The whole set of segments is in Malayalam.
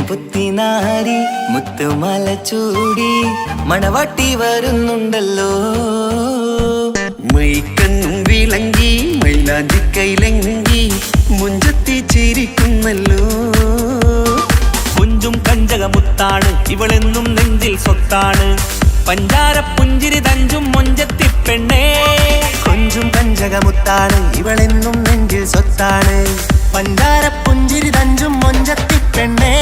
പുത്തിനാരി മുത്തുമാല ചൂടി മണവാട്ടി വരുന്നുണ്ടല്ലോ. മൈക്കണ്ണും വിളങ്ങി മൈലാഞ്ചി കൈലങ്കി മുഞ്ചത്തി ചിരിക്കുന്നല്ലോ. കുഞ്ചും കഞ്ചകമുത്താണ് ഇവളെന്നും നെഞ്ചിൽ സ്വത്താണ്. പഞ്ചാര പുഞ്ചിരി തഞ്ചും മൊഞ്ചത്തി പെണ്ണേ. കുഞ്ചും കഞ്ചകമുത്താണ് ഇവളെന്നും നെഞ്ചിൽ സ്വത്താണ്. പഞ്ചാര പുഞ്ചിരി തഞ്ചും മൊഞ്ചത്തി പെണ്ണേ.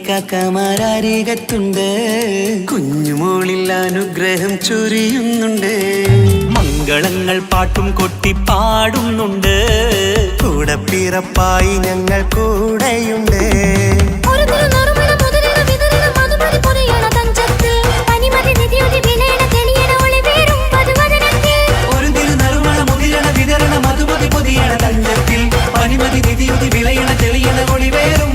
കാക്കമാരരികത്തുണ്ട്. കുഞ്ഞുമോളിൽ അനുഗ്രഹം ചൊരിയുന്നുണ്ട്. മംഗളങ്ങൾ പാട്ടും കൊട്ടി പാടുന്നുണ്ട്. കൂടെ പിറപ്പായി ഞങ്ങൾ കൂടെയുണ്ട്. പനിമതി നിധിയുതി വിളയണ തെളിയണ ഒളിവേറും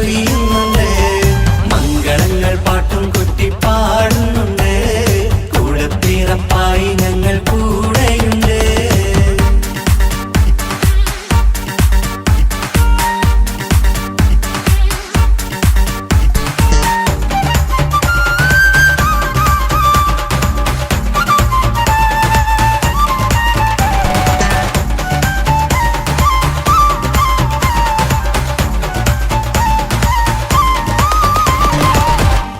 ചൊരിയുന്നുണ്ട്. മംഗളങ്ങൾ പാട്ടും കുത്തി പാടുന്നുണ്ട്. കൂടെ പിറപ്പായി ഞങ്ങൾ കൂടെയുണ്ട്.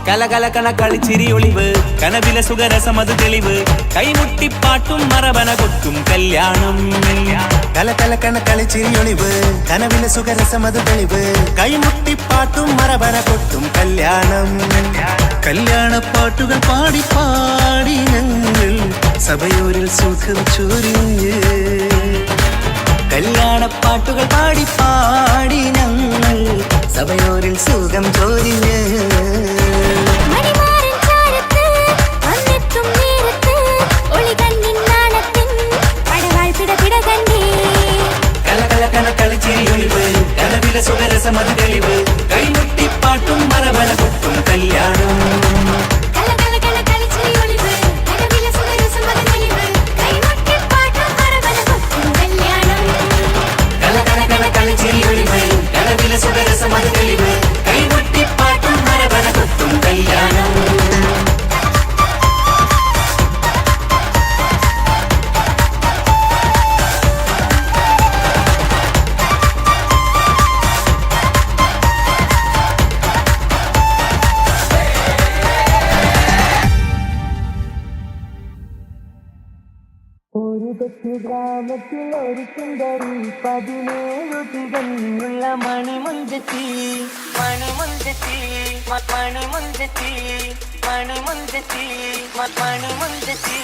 കലകലകണ കളിച്ചിരി ഒളിവ് കനവില സുഖരസമത് തെളിവ് കൈമുട്ടിപ്പാട്ടും മറവന കൊട്ടും കല്യാണം. കലകലകണ കളിച്ചിരിയൊളിവ് കനവിലെ സുഖരസമത് തെളിവ് കൈമുട്ടിപ്പാട്ടും മറവന കൊട്ടും കല്യാണം. കല്യാണപ്പാട്ടുകൾ പാടി പാടി ഞങ്ങൾ സഭയോരിൽ സുഖം ചൊരിഞ്ഞ്. കല്യാണപ്പാട്ടുകൾ പാടി പാടി ഞങ്ങൾ സഭയോരിൽ സുഖം ചൊരിഞ്ഞ്. സുഖരസമത് തെളിവ് കൈമുട്ടിപ്പാട്ടും മറവന കൊട്ടും കല്യാണം. കലകലകണ കളിച്ചിരിയൊളിവ് കനവിലെ സുഖരസമത് തെളിവ് കൈമുട്ടിപ്പാട്ടും മറവന കൊട്ടും കല്യാണം. ഒരു കൊച്ചു ഗ്രാമത്തിൽ ഒരു സുന്ദരി 17 തികഞ്ഞുള്ള മണിമുഞ്ചത്തി മണിമുഞ്ചത്തി മണിമുഞ്ചത്തി മണിമുഞ്ചത്തി മണിമുഞ്ചത്തി.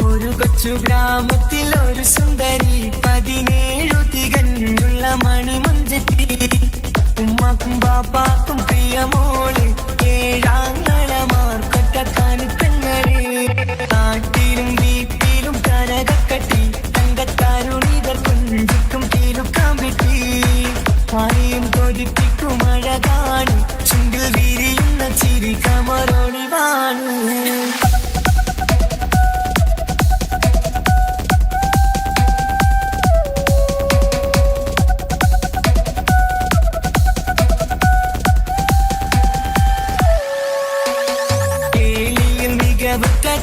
ഒരു കൊച്ചു ഗ്രാമത്തിൽ ഒരു സുന്ദരി 17 തികഞ്ഞുള്ള മണിമുഞ്ചത്തി. ഉമ്മാക്കും ബാപ്പാക്കും പ്രിയമോള് 7 നാട്ടിലും വീട്ടിലും കനകക്കട്ടി തങ്കത്താരുണിതർ കുഞ്ചിക്കും തീരുക്കാൻ പറ്റി. ആരെയും കൊതിപ്പിക്കും അഴകാണ് ചുണ്ടിൽ വിരിയുന്ന ചിരി കമറൊളിവാണ്.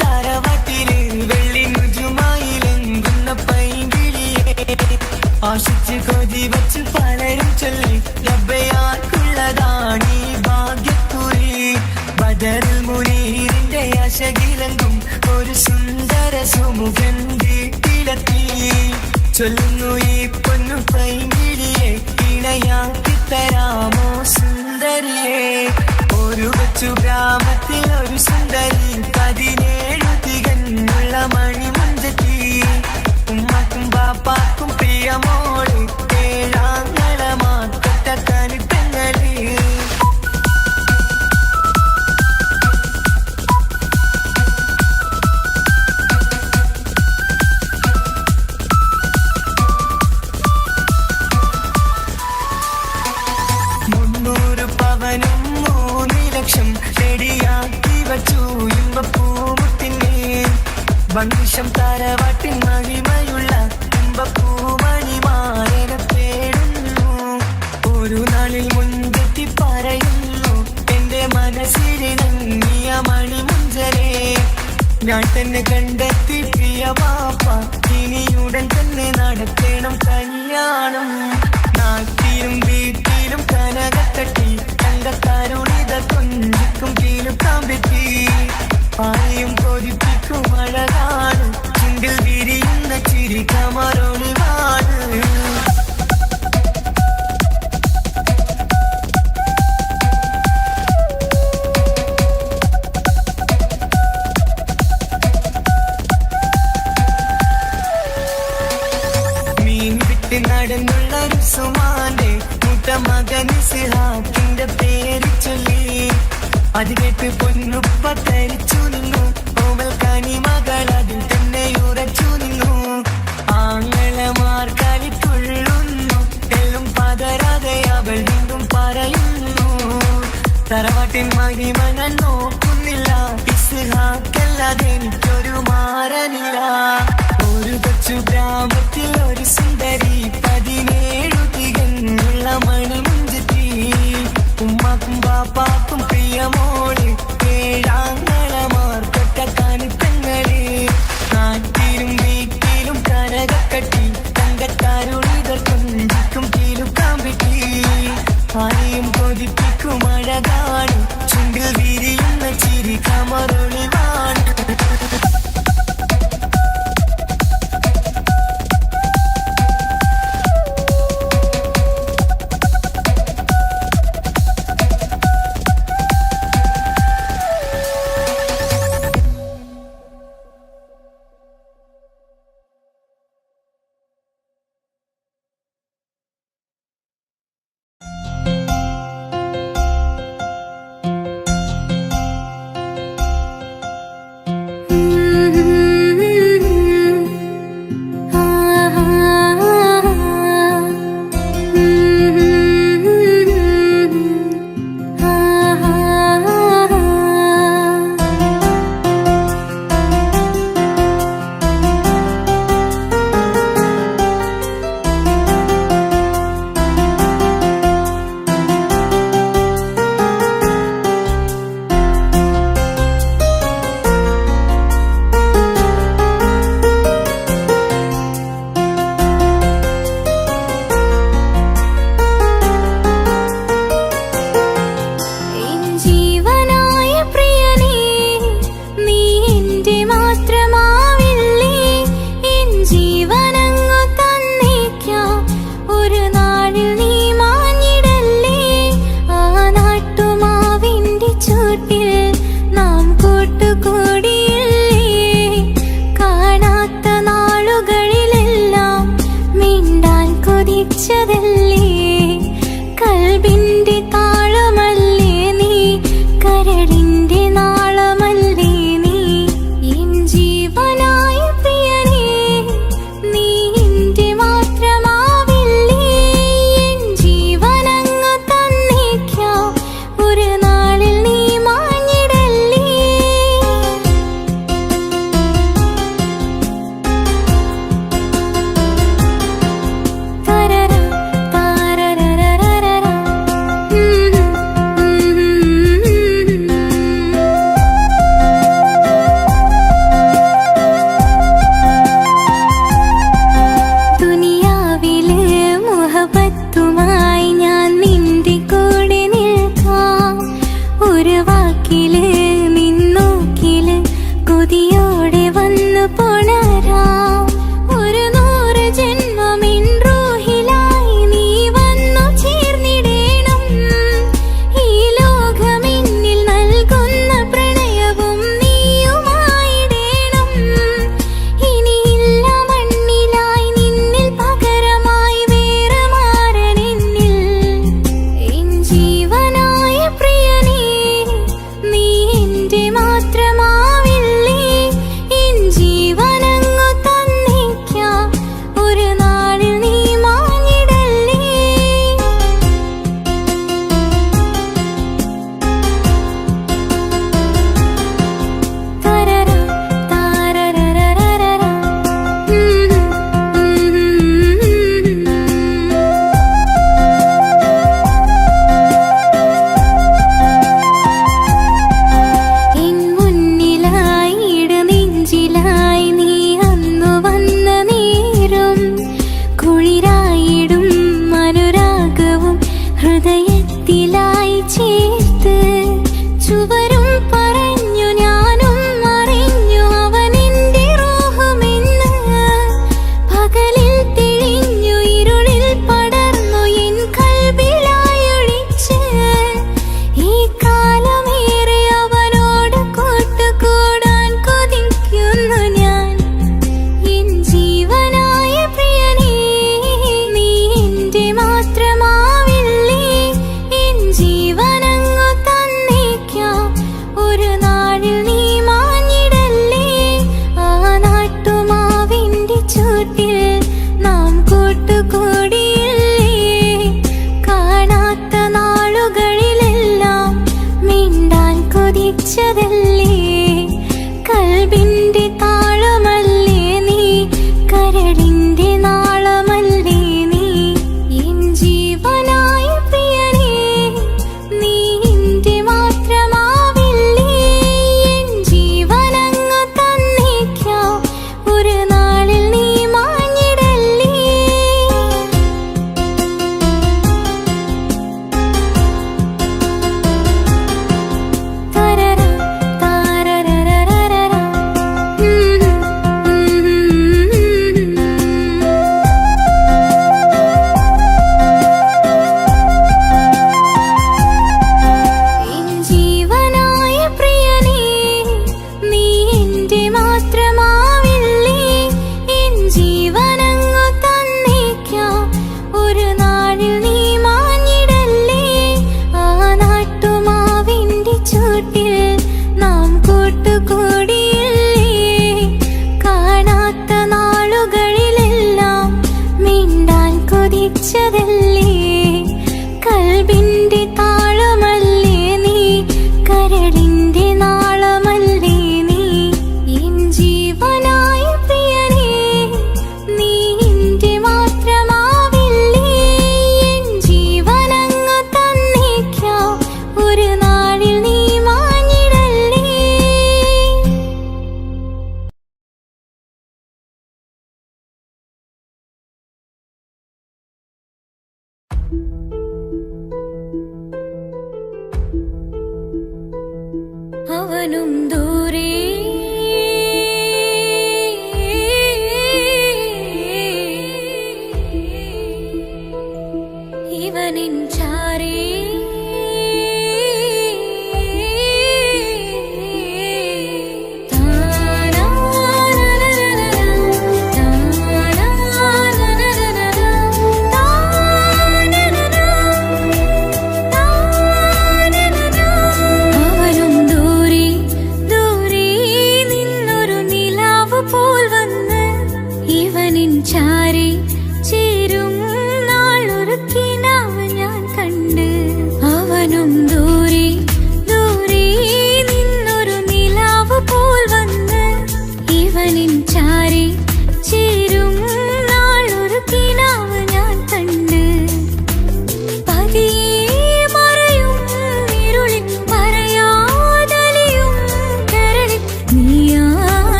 താരവാട്ടില് വെള്ളി നുജുമായിലെങ്കുന്ന പൈങ്കിളിയെ ആശിച്ച് കൊതി വച്ച് പലരും ചൊല്ലി ലഭ്യയാർക്കുള്ളതാണീ ഭാഗ്യക്കുറി. ബദറിൽ മുനീറിന്റെ ആശകിലെങ്കും ഒരു സുന്ദര സുമുഖൻ വീട്ടിലെത്തി. ചൊല്ലുന്നു ഈ പൊന്നു പൈങ്കിളിയെ ഇണയാക്കി തരാമോ സുന്ദരിയെ. ഒരു കൊച്ചു ഗ്രാമത്തിൽ ഒരു സുന്ദരി 17 തികഞ്ഞുള്ള മണിമുഞ്ചത്തി. ഉമ്മാക്കും ബാപ്പാക്കും പ്രിയമോള് 7 കനിപ്പെങ്ങള്. പവനും 3 ലക്ഷം റെഡിയാക്കി വച്ചു ഇമ്പപ്പൂമുട്ടിനെ. വംശം താരവാട്ടിൻ മഹിമയുള്ള ഇമ്പപ്പൂമണിമാരനെ തേടുന്നു. ഒരു നാളിൽ മുൻപെത്തി പറയുന്നു എന്റെ മനസ്സിലിണങ്ങിയ മണിമുഞ്ചരെ. ഞാൻ തന്നെ കണ്ടെത്തി പ്രിയ ബാപ്പ, ഇനിയുടൻ തന്നെ നടത്തണം കല്യാണം. നാട്ടിലും വീട്ടിലും കനകത്തട്ടി തങ്കത്താരുണിത കൊഞ്ചിക്കും കീലുക്കാൻ പറ്റി. ആരെയും കൊതിപ്പിക്കും അഴകാണ് ചുണ്ടിൽ വിരിയുന്ന ചിരി കമറൊളിവാണ്. മീൻ വിട്ട് നടന്നുള്ള സുമാന്റെ മുട്ട മകൻ സിഹാക്കിന്റെ പേര് ചൊല്ലി അത് കേട്ട് പൊന്നുപ്പ തരിച്ചു നിന്നു. ഓമൽ കനി മകൾ അതിൽ തന്നെ ഉറച്ചു നിന്നു. ആങ്ങളമാർ കളിക്കൊള്ളുന്നു, എല്ലും പതരാതെ അവൾ വീണ്ടും പറയുന്നു. തറവാട്ടിൻ മഹിമ ഞാൻ നോക്കുന്നില്ല, ഇസ്ഹാക്കല്ലാതെ എനിക്കൊരു മാറനില്ല. ഒരു കൊച്ചു ഗ്രാമത്തിൽ ഒരു സുന്ദരി 17 തികഞ്ഞുള്ള മണിമുഞ്ചത്തി. ഉമ്മാക്കും ബാപ്പാക്കും പ്രിയമോള്, 7 ആങ്ങളമാർ തൊട്ടക്കാനിപ്പങ്ങള്. നാട്ടിലും വീട്ടിലും കനകക്കട്ടി, തങ്കത്താരുളിതർ കൊഞ്ചിക്കും കീലുക്കാൻ പറ്റി. ആരെയും കൊതിപ്പിക്കും അഴകാണ്, ചുണ്ടിൽ വിരിയുന്ന ചിരി കമറൊളിവാണ്. അവനും ദൂരെ ഇവനിൻ ചാരേ അവനും ദൂരെ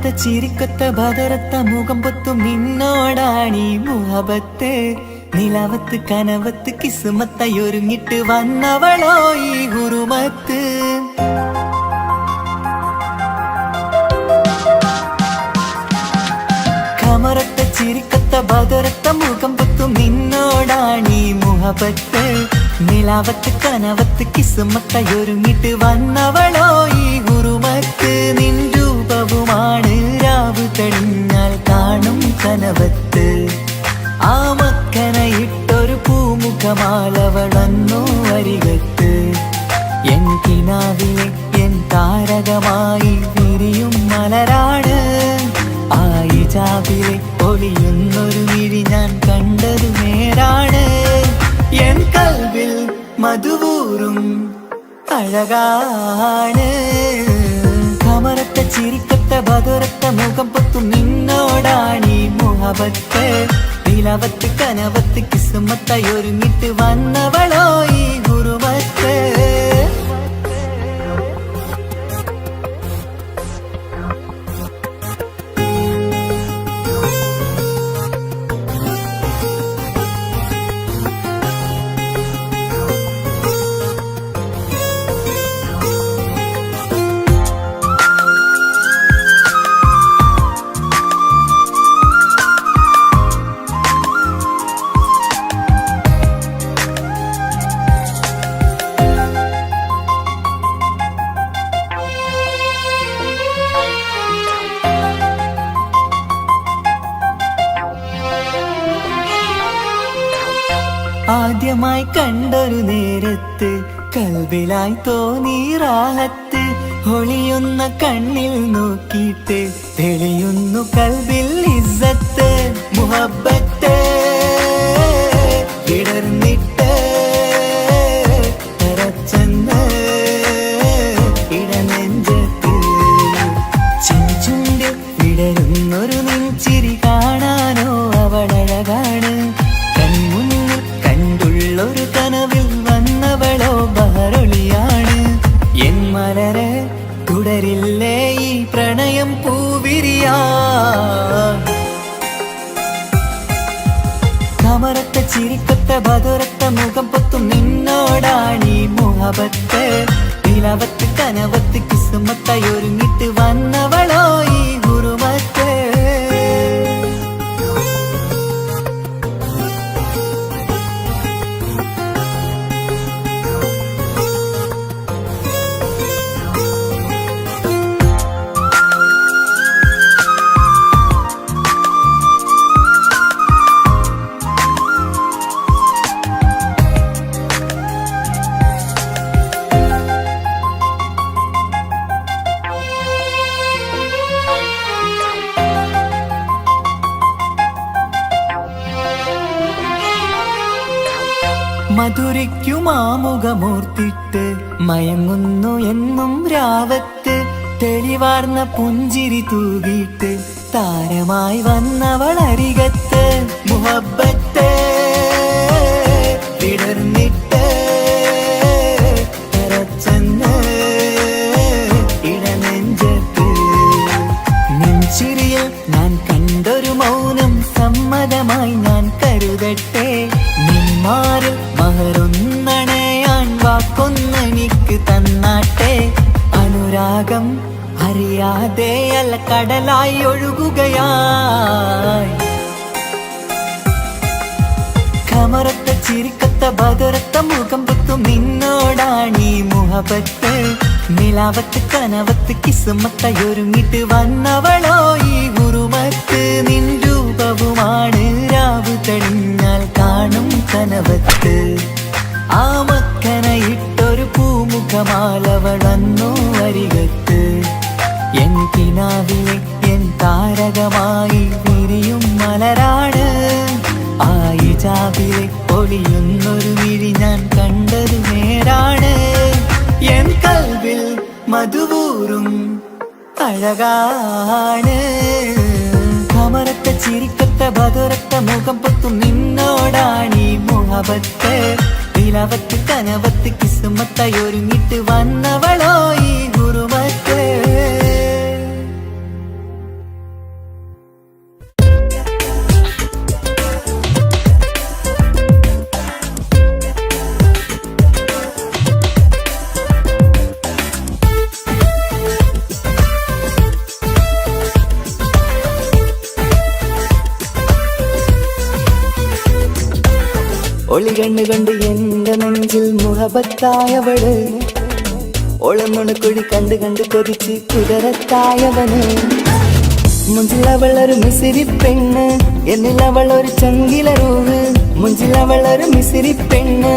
കമറത്തെ ചിരിക്കത്തെ ബദറത്തെ മുഖം പൊത്തും നിന്നോടാണീ മുഹബത്ത് നിലവത്ത് കനവത്ത് കിസ്മത്തായി ഒരുങ്ങിട്ട് വന്നവളോ ഈ ഗുരുമത്ത് കമറത്തെ ചിരിക്കത്തെ ബദറത്തെ മുഖം പൊത്തും നിന്നോടാണീ മുഹബത്ത് നിലാവത്ത് കനവത്ത് കിസ്മത്തായി ഒരുങ്ങിട്ട് വന്നവളോ ഈ ഗുരുമത്ത് നിൻ രൂപവുമാണ് രാവ് കഴിഞ്ഞാൽ കാണും കനവത്ത് ആ മക്കനയിട്ടൊരു പൂമുഖമാലവളന്നു അരികത്ത് എൻ കിനാവിലെ എൻ താരകമായി വിരിയും മലരാണ് ആ ഇജാബിലെ ഒളിയുന്നൊരു വിഴി ഞാൻ കണ്ടതു നേരാണ് എൻ കൽവിൽ മധുവൂറും അഴകാണ് കമറത്തെ ചിരിക്കത്തെ ബദറത്തെ മുഖം പൊത്തും നിന്നോടാണീ മുഹബത്ത് നിലവത്ത് കനവത്ത് കിസ്മത്തായി ഒരുങ്ങിട്ട് വന്നവളോ ഈ ഗുരുമത്ത് ആദ്യമായി കണ്ടൊരു നേരത്ത് കൽബിലായി തോന്നി റാഹത്ത് ഒളിയുന്ന കണ്ണിൽ നോക്കിയിട്ട് തെളിയുന്നു കൽബിൽ ഇസ്സത്ത് മുഹബ്ബത്ത് വിടർന്നിട്ട് തറച്ചെന്ന് ഇടനെഞ്ചത്ത് ചെഞ്ചുണ്ട് വിടരുന്നൊരു നെഞ്ചിരി കാണാനോ അവളഴകാണ് ഒരു കനവിൽ വന്നവളോ ബഹറൊളിയാണ് എൻ മലരെ തുടരില്ലേ ഈ പ്രണയം പൂവിരിയാ കമറത്തെ ചിരിക്കത്തെ ബദറത്തെ മുഖം പൊത്തും നിന്നോടാണീ മുഹബത്ത് നിലവത്ത് കനവത്ത് കിസ്മത്തായി ഒരുങ്ങിട്ട് വന്നവളോ ഈ ഗുരുമത്ത് മധുരയ്ക്കുമാമുഖമൂർത്തിട്ട് മയങ്ങുന്നു എന്നും രാവത്ത് തെളിവാർന്ന പുഞ്ചിരി തൂകിയിട്ട് താരമായി വന്നവൾ അരികത്ത് മുഹബ്ബത്ത് വിടർന്നിട്ട് തറച്ചെന്ന് ഇടനെഞ്ചത്ത് നെഞ്ചിരിയിൽ ഞാൻ കണ്ടൊരു മൗനം സമ്മതമായി ഞാൻ കരുതട്ടെ നിന്മാരിൽ മഹറൊന്നണയാൻ വാക്കൊന്നെനിക്ക് തന്നാട്ടെ അനുരാഗം അറിയാതെ അല്ല കടലായി ഒഴുകുകയായി കമറത്തെ ചിരിക്കത്തെ ബദറത്തെ മുഖം പൊത്തും നിന്നോടാണീ മുഹബത്ത് നിലാവത്ത് കനവത്ത് കിസ്മത്തായി ഒരുങ്ങിട്ട് വന്നവളോ ഈ ഗുരുമത്ത് നിൻ രൂപവുമാണ് രാവ് കഴിഞ്ഞാൽ കാണും കനവത്ത് ആ മക്കനയിട്ടൊരു പൂമുഖമാലവളന്നു അരികത്ത് എൻ കിനാവിലെ എൻ താരകമായി വിരിയും മലരാണ് ആ ഇജാബിലെ ഒളിയുന്നൊരു വിഴി ഞാൻ കണ്ടതു നേരാണ് എൻ കൽവിൽ മധുവൂറും അഴകാണ് കമറത്തെ ചിരിക്കത്തെ ബദറത്തെ മുഖം പൊത്തും നിന്നോടാണീ മുഹബത്ത് നിലവത്ത് കനവത്ത് കിസ്മത്തായി ഒരുങ്ങിട്ട് വന്നവളോ ഈ ഗുരുമത്ത് ഒളി കണ്ണുകൊണ്ട് എന്റെ നെഞ്ചിൽ മുഹബത്തായവള് ഒളമുണക്കുഴി കണ്ട് കണ്ട് കൊതിച്ച് കുതിരത്തായവന് മുഞ്ചിലവളൊരു മിസിരി പെണ്ണ് എന്നിലവളൊരു ചങ്കിലരൂഹ് മുഞ്ചിലവളൊരു മിസിരി പെണ്ണ്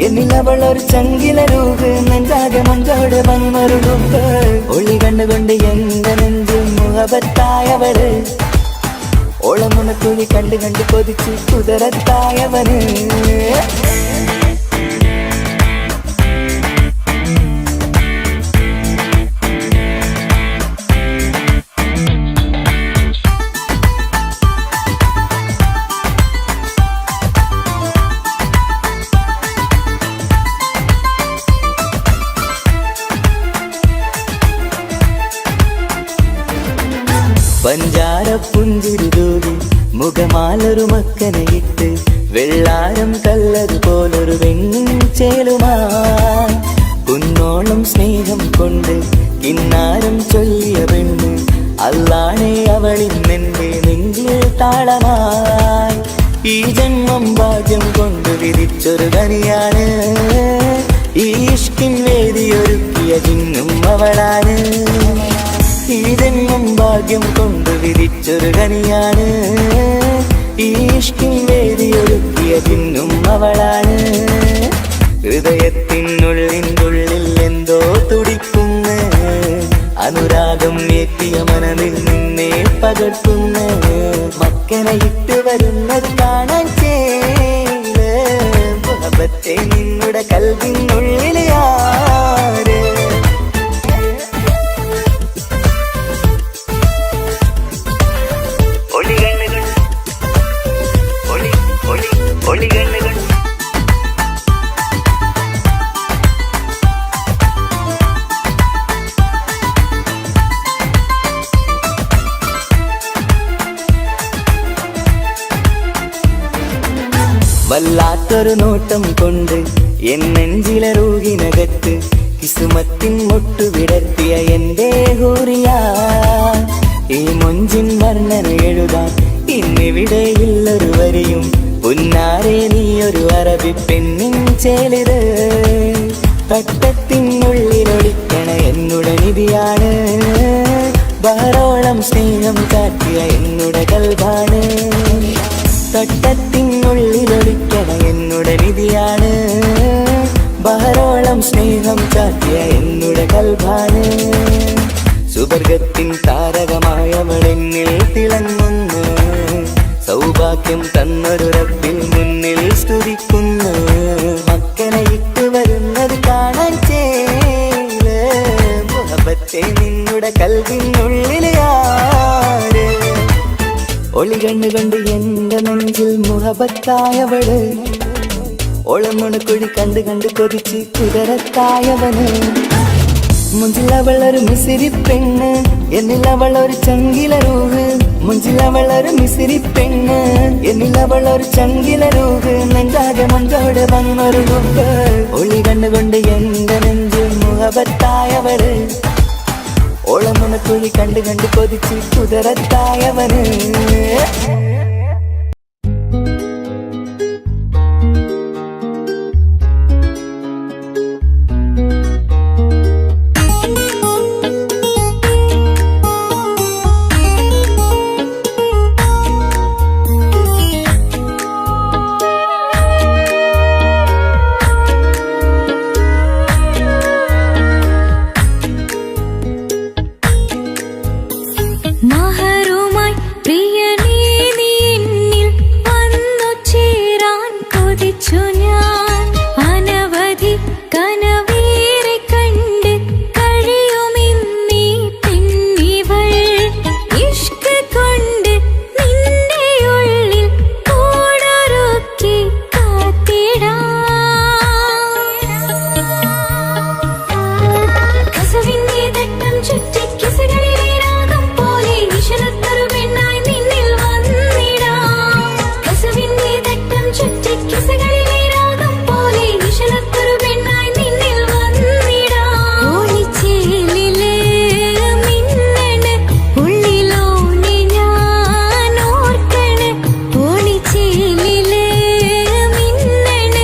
എന്നിലവളൊരു ചങ്കിലരൂഹ് നെഞ്ചാകെ മഞ്ചോട് വന്നൊരുടുപ്പ് ഒളി കണ്ണുകൊണ്ട് എന്റെ നെഞ്ചിൽ മുഹബത്തായവള് ഓളമുണക്കുഴി കണ്ട് കണ്ട് കൊതിച്ച് കുതിരത്തായവന് പഞ്ചാര പുഞ്ചിരി തൂകി മുഖമാലൊരു മക്കനയിട്ട് വെള്ളാരം കല്ലതുപോലൊരു വെണ്ണുചേലുമായി കുന്നോളം സ്നേഹം കൊണ്ട് കിന്നാരം ചൊല്ലിയ പെണ്ണ് അല്ലാണേ അവളിന്നെന്റെ നെഞ്ചിൽ താളമായി ഈ ജന്മം ഭാഗ്യം കൊണ്ട് വിധിച്ചൊരു കനിയാണ് ഈ ഇഷ്കിൻ വേദിയൊരുക്കിയ ജിന്നും അവളാണ് ഈ ജന്മം ഭാഗ്യം കൊണ്ട് വിധിച്ചൊരു കനിയാണ് ഈ ഇഷ്കിൻ വേദിയൊരുക്കിയ ജിന്നും അവളാണ് ഹൃദയത്തിനുള്ളിനുള്ളിൽ എന്തോ തുടിക്കുന്ന അനുരാഗം ഏറ്റിയ മനതിൽ നിന്നെ പകർത്തുന്ന മക്കനെ ഇട്ട് വരുന്നത് കാണാൻ ചേല് മുഹബത്തെ നിന്നുടെ കൽവിനുള്ളിൽ ആര് വല്ലാത്തൊരു നോട്ടം കൊണ്ട് എൻ നെഞ്ചിലെ റൂഹിനകത്ത് കിസുമത്തിൻ മുട്ടു വിടർത്തിയ എന്റെ ഹൂറിയ ഈ മൊഞ്ചിൻ വർണ്ണന എഴുതാൻ ഇന്നിവിടെയുള്ളൊരു വരിയും പുന്നാരെ നീയൊരു അറബി പെണ്ണിൻ ചേലിത് തട്ടത്തിനുള്ളിലൊളിക്കണ എന്നുടെ നിധിയാണ് ബഹറോളം സ്നേഹം കാട്ടിയ എന്നുടെ കൽബാണ് തട്ടത്തിനുള്ളിലൊളിക്കണ എന്നുടെ നിധിയാണ് ബഹറോളം സ്നേഹം ചാത്തിയ എന്നുടെ കൽബാണ് സുവർഗത്തിൻ താരകമായവളെന്നിൽ തിളങ്ങുന്നു സൗഭാഗ്യം തന്നൊരു റബ്ബിൽ മുന്നിൽ സ്തുതിക്കുന്നു മക്കനെ ഇട്ട് വരുന്നത് കാണാൻ ചേല് മുഹബത്തെ നിന്നുടെ കൽവിനുള്ളിൽ ആര് ഒളി കണ്ണുകൊണ്ട് എന്റെ നെഞ്ചിൽ മുഹബത്തായവള് ഒളമുണക്കുഴി കണ്ട് കണ്ട് കൊതിച്ച് കുതിരത്തായവന് മുഞ്ചിലവളൊരു മിസിരി പെണ്ണ് എന്നിലവളൊരു ചങ്കിലരൂഹ് മുഞ്ചിലവളൊരു മിസിരി പെണ്ണ് എന്നിലവളൊരു ചങ്കിലരൂഹ് നെഞ്ചാകെ മഞ്ചോട് വന്നൊരു ഡുപ്പ് ഒളി കണ്ണുകൊണ്ട് എന്റെ നെഞ്ചിൽ മുഹബത്തായവള് ഓളമുണക്കുഴി കണ്ട് കണ്ട് കൊതിച്ച് കുതിരത്തായവന് മഹറുമായി പ്രിയനേ നീ എന്നിൽ വന്നു ചേരാൻ കൊതിച്ചു ഞാൻ അനവധി കനവേറെ കണ്ട് കഴിയുമെന്നീ പെണ്ണിവൾ ഇഷ്ക് കൊണ്ട് നിന്റെ ഉള്ളിൽ കൂടൊരുക്കി കാത്തിടാം കസവിന്റെ തട്ടം ചുറ്റി കിസകളിലെ രാഗം പോലെ നിശലത്തൊരു പെണ്ണായി നിന്നിൽ വന്നിടാം കസവിന്റെ തട്ടം ചുറ്റി കിസകളിലെ രാഗം പോലെ നിശലത്തൊരു പെണ്ണായി നിന്നിൽ വന്നിടാം ഓണിച്ചേലില് മിന്നണ് ഉള്ളിലോനെ ഞാൻ ഓർക്കണ് ഓണിച്ചേലില് മിന്നണ്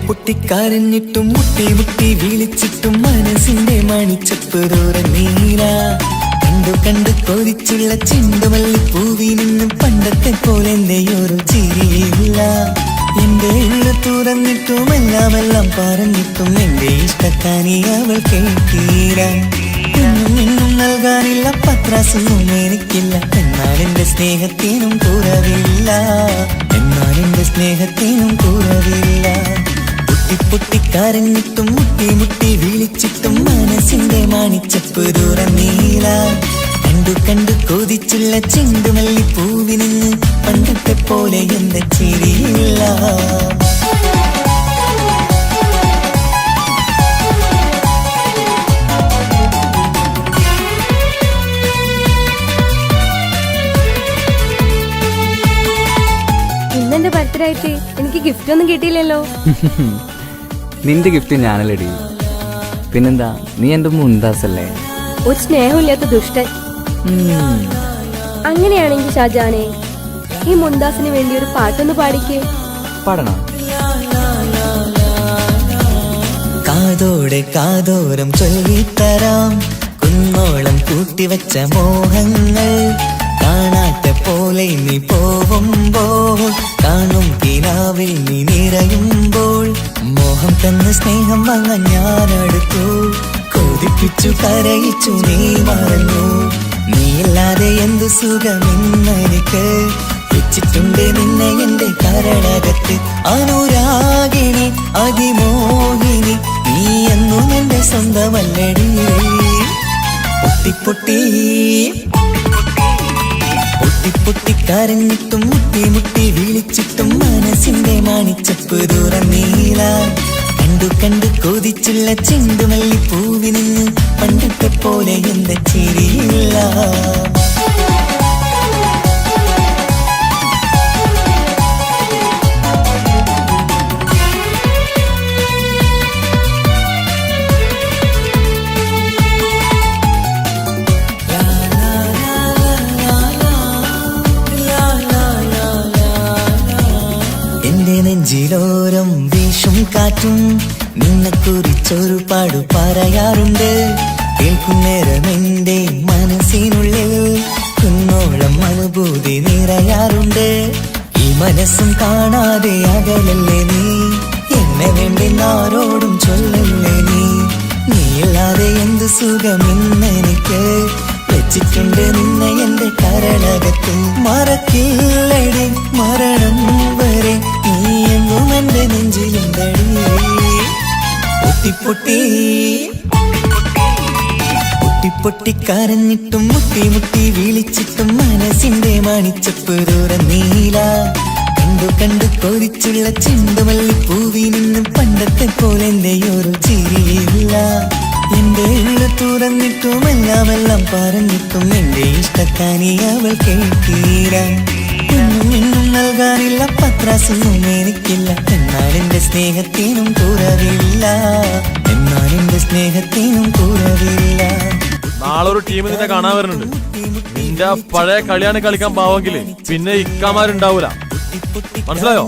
പൊട്ടിപ്പൊട്ടിക്കരഞ്ഞിട്ടും മുട്ടി മുട്ടി വിളിച്ചിട്ടും മനസ്സിന്റെ മണിച്ചപ്പ് തുറന്നീല. കണ്ടു കണ്ടു കൊതിച്ചുള്ള ചെണ്ടുമല്ലി പൂവി നിന്നും പണ്ടത്തെ പോലെ എന്റെയൊരു ചിരിയില്ല. എന്റെ ഉള്ളു തുറന്നിട്ടും എല്ലാം പറഞ്ഞിട്ടും എന്റെ ഇഷ്ടക്കാനി അവൾ കേട്ടീര. എന്നും നൽകാനില്ല പത്രാസൊന്നും എനിക്കില്ല. എന്നാൽ എന്റെ സ്നേഹത്തിനും കുറവില്ല. എന്നാൽ എന്റെ സ്നേഹത്തിനും കുറവില്ല. പൊട്ടിപ്പൊട്ടിക്കരഞ്ഞിട്ടും മുട്ടി മുട്ടി വിളിച്ചിട്ടും മനസ്സിന്റെ മണിച്ചപ്പ് തുറന്നീല. കണ്ടു കണ്ടു കൊതിച്ചുള്ള ചെണ്ടുമല്ലി പൂവി നിന്ന് പണ്ടത്തെ പോലെ എന്റെ ചിരിയില്ല. ഇന്നെന്റെ ബർത്ത്ഡേ ആയിട്ട് എനിക്ക് ഗിഫ്റ്റ് ഒന്നും കിട്ടിയില്ലല്ലോ. നിന്റെ ഗിഫ്റ്റ് ഞാനല്ലടി, പിന്നെന്താ, നീ എന്റെ മുന്താസല്ലേ. ഒരു സ്നേഹമില്ലാത്ത ദുഷ്ടൻ. അങ്ങനെയാണെങ്കിൽ ഷാജാനെ, ഈ മുന്താസിന് വേണ്ടി ഒരു പാട്ടൊന്ന് പാടിക്കേ. പാടണം. കാതോടെ കാതോരം ചൊല്ലിത്തരാം കുന്നോളം കൂട്ടിവെച്ച മോഹങ്ങൾ. കാണാത്ത പോലെ നീ പോവുമ്പോൾ കാണും കിനാവിൽ നീ നിറയുമ്പോൾ മോഹം തന്ന സ്നേഹം വാങ്ങാൻ ഞാനടുത്തു. കൊതിപ്പിച്ചു കരയിച്ചു നീ മറന്നു. നീയില്ലാതെ എന്തു സുഖമെന്നെനിക്ക്. വെച്ചിട്ടുണ്ട് നിന്നെ എന്റെ കരളകത്ത്. അനുരാഗിണി അതിമോഹിനി നീ എന്നും എന്റെ സ്വന്തമല്ലടി. പൊട്ടിപ്പൊട്ടി പൊട്ടിപ്പൊട്ടിക്കരഞ്ഞിട്ടും മുട്ടി മുട്ടി വിളിച്ചിട്ടും മനസ്സിന്റെ മണിച്ചപ്പ് തുറന്നീല. കണ്ടു കണ്ടു കൊതിച്ചുള്ള ചെണ്ടുമല്ലി പൂവി നിന്ന് പണ്ടത്തെ പോലെ എന്റെ ചിരിയില്ല. നെഞ്ചിലോരം വീശും കാറ്റും നിന്നെ കുറിച്ചൊരു പാടു പറയാറുണ്ട്. കേൾക്കുന്നേരം എന്റെ മനസ്സിനുള്ളിൽ കുന്നോളം അനുഭൂതി നിറയാറുണ്ട്. ഈ മനസ്സും കാണാതെ അകലല്ലേ നീ. എന്നെ വേണ്ടി ആരോടും ചൊല്ലല്ലേ നീ. നീയില്ലാതെ എന്ത് സുഖമെന്നെനിക്ക്. വെച്ചിട്ടുണ്ട് നിന്നെ എന്റെ കരളകത്ത്. മറക്കില്ലടി മരണം വരെ നീ എങ്ങും എന്റെ നെഞ്ചിലുണ്ടടി. പൊട്ടിപ്പൊട്ടി പൊട്ടിപ്പൊട്ടിക്കരഞ്ഞിട്ടും മുട്ടി മുട്ടി വിളിച്ചിട്ടും മനസ്സിന്റെ മണിച്ചപ്പ് തുറന്നീല. കണ്ടു കണ്ടു കൊതിച്ചുള്ള ചെണ്ടുമല്ലി പൂവി നിന്നും പണ്ടത്തെ പോലെ എന്റെയൊരു ചിരിയില്ല. എന്റെ ഉള്ളു തുറന്നിട്ടും എല്ലാം പറഞ്ഞിട്ടും എന്റെ ഇഷ്ടക്കാനി അവൾ കേട്ടീര. എന്നും നൽകാനില്ല പത്രാസൊന്നും എനിക്കില്ല. എന്നാൽ എന്റെ സ്നേഹത്തിനും കുറവില്ല. എന്നാൽ എന്റെ സ്നേഹത്തിനും കുറവില്ല. നാളെ ഒരു ടീം നിന്നെ കാണാൻ വരുന്നുണ്ട്. നിന്റെ പഴയ കളിയാണ് കളിക്കാൻ പാവെങ്കില് പിന്നെ ഇക്കാമാരുണ്ടാവൂല. മനസ്സിലായോ?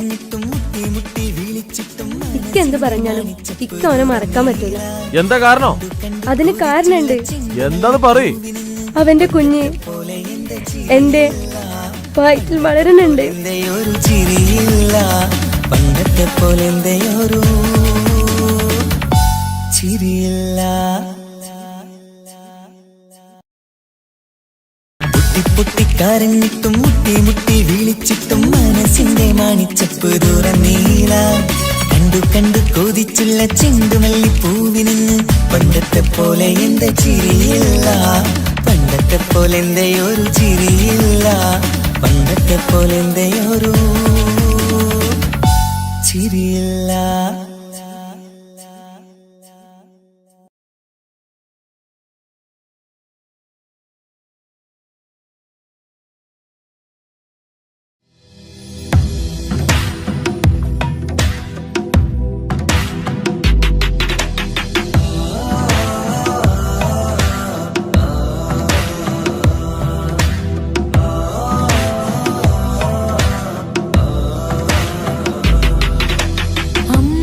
ഇക്ക എന്ത് പറഞ്ഞാലും ഇക്ക അവനെ മറക്കാൻ പറ്റൂല. എന്താ കാരണം? അതിന് കാരണുണ്ട്. എന്താന്ന് പറയ്. അവന്റെ കുഞ്ഞ് എന്റെ വയറ്റിൽ വളരുന്നുണ്ട്. ഒരു ചിരിയില്ല പണ്ടത്തെ പോലെ എന്റെയൊരു ചിരിയില്ല. പൊട്ടിപ്പൊട്ടിക്കരഞ്ഞിട്ടും മുട്ടി മുട്ടി വിളിച്ചിട്ടും മനസ്സിന്റെ മണിച്ചപ്പ് തുറന്നീല. കണ്ടു കണ്ടു കൊതിച്ചുള്ള ചെണ്ടുമല്ലി പൂവി നിന്ന് പണ്ടത്തെ പോലെ എന്റെ ചിരിയില്ല. പണ്ടത്തെ പോലെ എന്റെയൊരു ചിരിയില്ല. പണ്ടത്തെ പോലെ എന്റെയൊരു ചിരിയില്ല. അമ്മ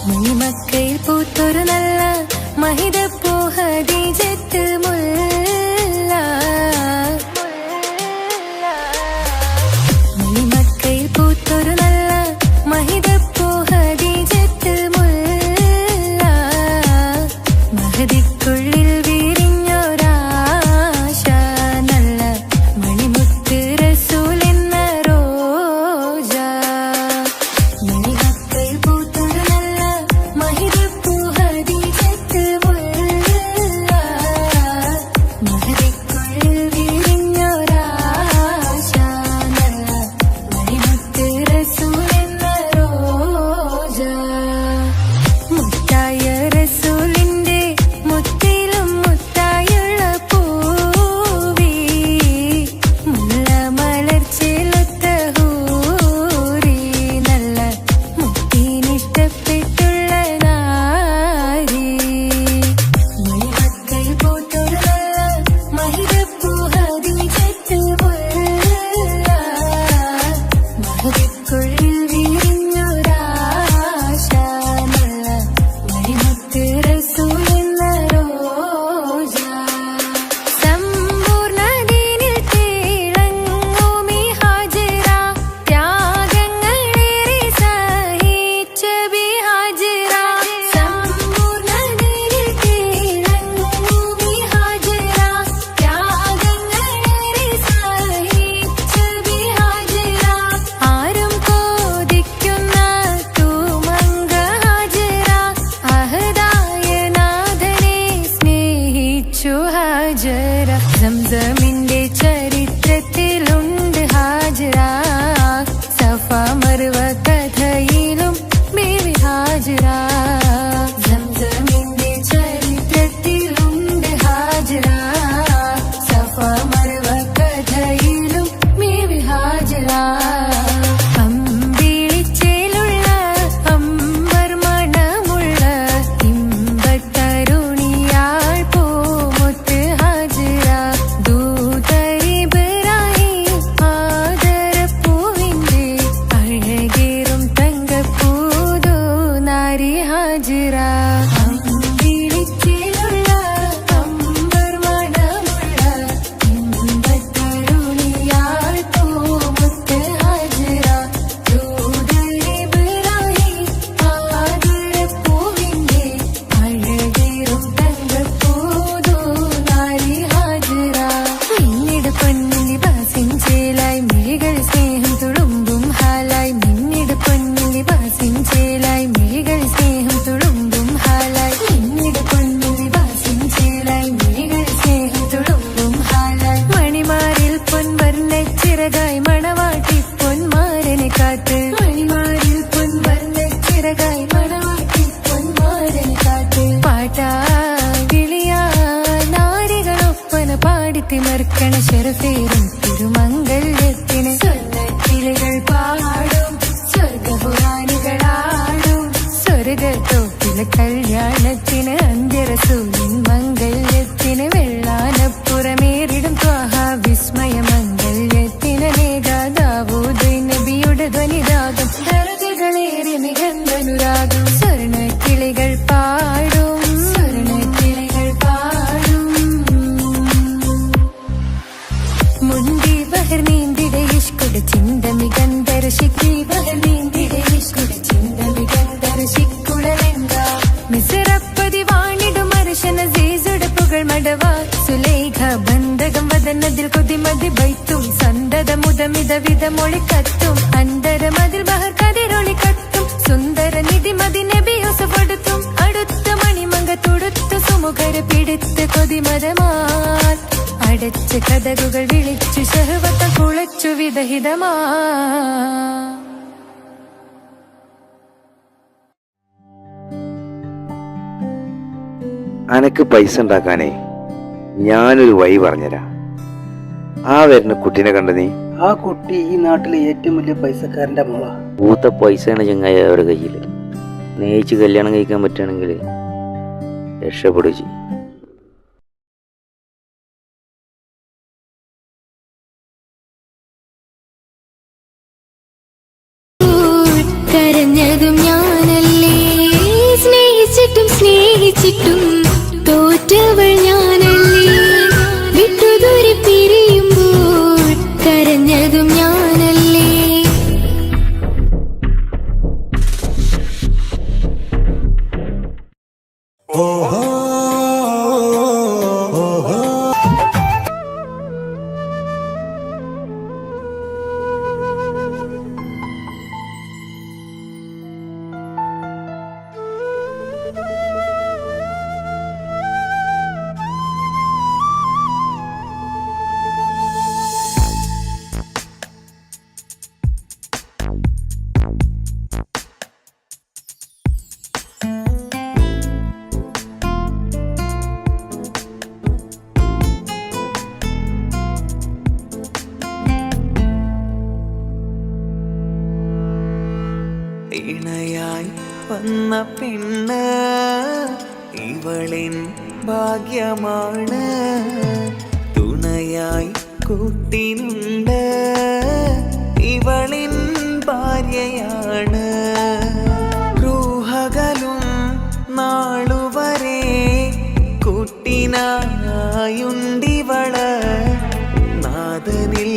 മണിമക്കയിൽ പൂത്തൊരു നല്ല മഹിതപ്പൂ ഹദീജത്ത് മുല്ല. മണിമക്കയിൽ പൂത്തൊരു നല്ല മഹിതപ്പൂ ഹദീജത്ത് മുല്ല. മഹദിക്കുള്ളിൽ വിരിഞ്ഞൊരാശ നല്ല മണിമുത്ത് റസൂൽ എന്ന റോജ. മണിമക്കയിൽ പൂത്തൊരു നല്ല മഹിതപ്പൂ ഹദീജത്ത് മുല്ല. മഹദിക്കുള്ളിൽ വിരിഞ്ഞൊരാശ നല്ല മണിമുത്ത് റസൂൽ എന്ന റോജ. മുത്തായ റസൂലിന്റെ മുത്തിലും മുത്തായുള്ള പൂവി. മുല്ല മലർച്ചെലുത്ത ഹൂറി നല്ല മുത്തിനിഷ്ടപ്പെട്ടുള്ള നാരി. മണിമക്കയിൽ പൂത്തൊരു നല്ല മഹിതപ്പൂ ഹദീജത്ത് മുല്ല. മഹദിക്കുള്ളിൽ വിരിഞ്ഞൊരാശ നല്ല മണിമുത്ത് റസൂൽ എന്ന റോജ. സമ്പൂർണ്ണ ദീനിൽ തിളങ്ങുമീ ഹാജിറ. ത്യാഗങ്ങളേറെ സഹിച്ച ബി ഹാജിറ. സമ്പൂർണ്ണ ദീനിൽ തിളങ്ങുമീ ഹാജിറ. ത്യാഗങ്ങളേറെ സഹിച്ച ബി ഹാജിറ. ആരും കോതിക്കുന്ന തൂമങ്ക ഹാജിറ. അഹദായ നാഥനെ സ്നേഹിച്ചു ഹാജറ. സംസമിന്റെ ചരിത്രത്തിലുണ്ട് ഹാജറ. സഫ മർവ കഥയിലും ബീവി ഹാജറ. സംസമിന്റെ ചരിത്രത്തിലുണ്ട് ഹാജറ. സഫ മർവ കഥയിലും ബീവി ഹാജറ. അമ്പിളിച്ചേലുള്ള അമ്പർ മണമുള്ള ഇമ്പത്തരുണിയാൾ പൂമുത്ത് ഹാജിറ. ദൂതരിബ്രാഹിം ആദരപ്പൂവിന്റെ അഴകേറും തങ്കപ്പൂതു നാരി ഹാജിറ. അമ്പിളിച്ചേലുള്ള അമ്പർ മണമുള്ള ഇമ്പത്തരുണിയാൾ പൂമുത്ത് ഹാജിറ. ദൂതരിബ്രാഹിം ആദരപ്പൂവിന്റെ അഴകേറും തങ്കപ്പൂതു നാരി ഹാജിറ. മിന്നിട് പൊന്നിൽ ലിബാസിൻ ചേലായി മിഴികൾ സ്നേഹം തുളുമ്പും ഹാലായി. മിന്നിട് പൊന്നിൽ ലിബാസിൻ ചേലായി മിഴികൾ സ്നേഹം തുളുമ്പും ഹാലായി. മിന്നിട് പൊന്നിൽ ലിബാസിൻ ചേലായി മിഴികൾ സ്നേഹം തുളുമ്പും ഹാലായി. മണിമാരിൽ പൊൻവർണ്ണ ചിറകായി മണവാട്ടി പൊന്മാരനെ കാത്ത്. മണിമാരിൽ പൊൻവർണ്ണ ചിറകായി മണവാട്ടി പൊന്മാരനെ കാത്ത്. പാട്ടായി വിളിയായി നാരികളൊപ്പന പാടിത്തിമർക്കണ ശരഫേറും തിരുമംഗല്യത്തിന്. സ്വർണ്ണക്കിളികൾ പാടും സ്വർഗപുരാണികളാടും സ്വർഗത്തോപ്പിലെ കല്യാണത്തിന്. അന്ത്യറസൂലിൻ മംഗല്യത്തിന്. വെള്ളാനപ്പുറമേറിടും ത്വാഹ വിസ്മയ മംഗല്യത്തിന്. നേതാദാവൂദ് നബിയുടെ ധ്വനിരാഗം ദർജകളേറെ മികന്ധനുരാഗം. സ്വർണ്ണക്കിളികൾ പാടും സ്വർണ്ണക്കിളികൾ പാടും. മുന്തി ബഹർ നീന്തിട ഇഷ്കുട ചിന്ത മികന്ധര ശിഖി. ബഹർ നീന്തിട ഇഷ്കുട ചിന്ത മികന്ധര ശിക്കുടലെങ്ക. മിസറപ്പതി വാണിടും അർശന സീസുട പുകൾ മടവ. സുലേഖ ബന്ധകം വദനതിൽ കൊതിമതി ബൈത്തും. സന്തത മുതമിത വിധമൊളി കത്തും. അന്തരമതിൽ ബഹർ കതിരൊളി കത്തും. സുന്ദര നിധിമതി നബി യൂസഫ് അടുത്തും. അടുത്ത മണിമങ്ക തുടുത്ത സുമുഖരെ പിടിത്ത് കൊതിമതമാർ. അടച്ച കഥകുകൾ വിളിച്ചു ശഹവത്ത കുളച്ചു വിദഹിതമാ. അനക്ക് പൈസ ഉണ്ടാക്കാനേ ഞാനൊരു വഴി പറഞ്ഞുതരാം. ആ വരുന്ന കുട്ടീനെ കണ്ട നീ? ആ കുട്ടി ഈ നാട്ടിലെ ഏറ്റവും വലിയ പൈസക്കാരന്റെ മോളാ. പൂത്ത പൈസയാണ് ചങ്ങായി അവരുടെ കയ്യിൽ. സ്നേഹിച്ച് കല്യാണം കഴിക്കാൻ പറ്റുകയാണെങ്കിൽ രക്ഷപ്പെടുക ചെയ്യും. കരഞ്ഞതും ഞാനല്ലേ ഇണയായി വന്ന പെണ്ണ് ഇവളിൻ ഭാഗ്യമാണ്. തുണയായി കൂട്ടിനുണ്ട് ഇവളിൻ ഭാര്യയാണ്. റൂഹകലും നാളുവരെ കൂട്ടിനായുണ്ടിവള്. നാഥനിൽ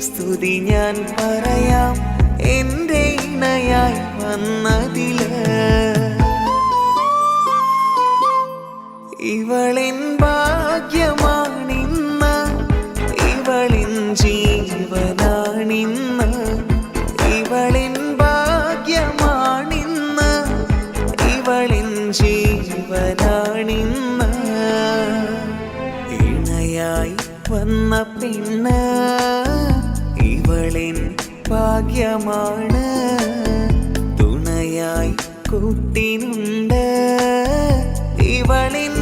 സ്തുതി ഞാൻ പറയാം എൻ്റെ ഇണയായി വന്നതില്. ഇവളിൻ ഭാഗ്യമാണിന്ന്, ഇവളിൻ ജീവനാണിന്ന്. ഇവളിൻ ഭാഗ്യമാണിന്ന്, ഇവളിൻ ജീവനാണിന്ന്. ഇണയായി വന്ന പെണ്ണ് ഇവളിൻ ഭാഗ്യമാണ്. തുണയായി കൂട്ടിനുണ്ട് ഇവളിൻ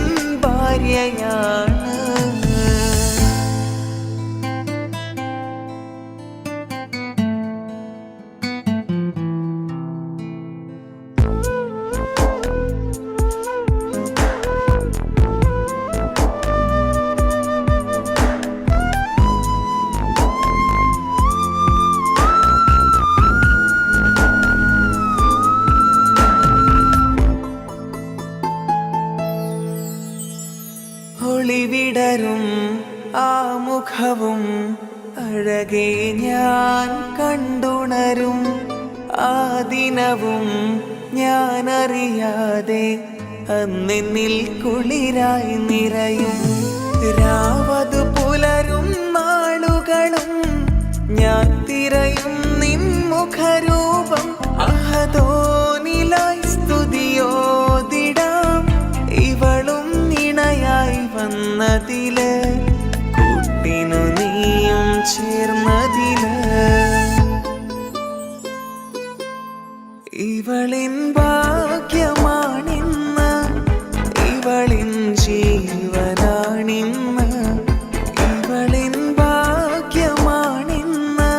ഭാര്യയാണ്. ഒളിവിടരും ആ മുഖവും അഴകെ ഞാൻ കണ്ടുണരും. ആ ദിനവും ഞാനറിയാതെ അന്നെന്നിൽ കുളിരായി നിറയും. രാവതു പുലരും നാളുകളും ഞാൻ തിരയും നിൻ മുഖരൂപം. അഹദോനിലായി സ്തുതിയോതിടാം ഇവളും ഇണയായി വന്നതില്. കൂട്ടിനു നീയും ചേർന്നതില്. ഇവളിൻ ഭാഗ്യമാണിന്ന്, ഇവളിൻ ജീവനാണിന്ന്. ഇവളിൻ ഭാഗ്യമാണിന്ന്,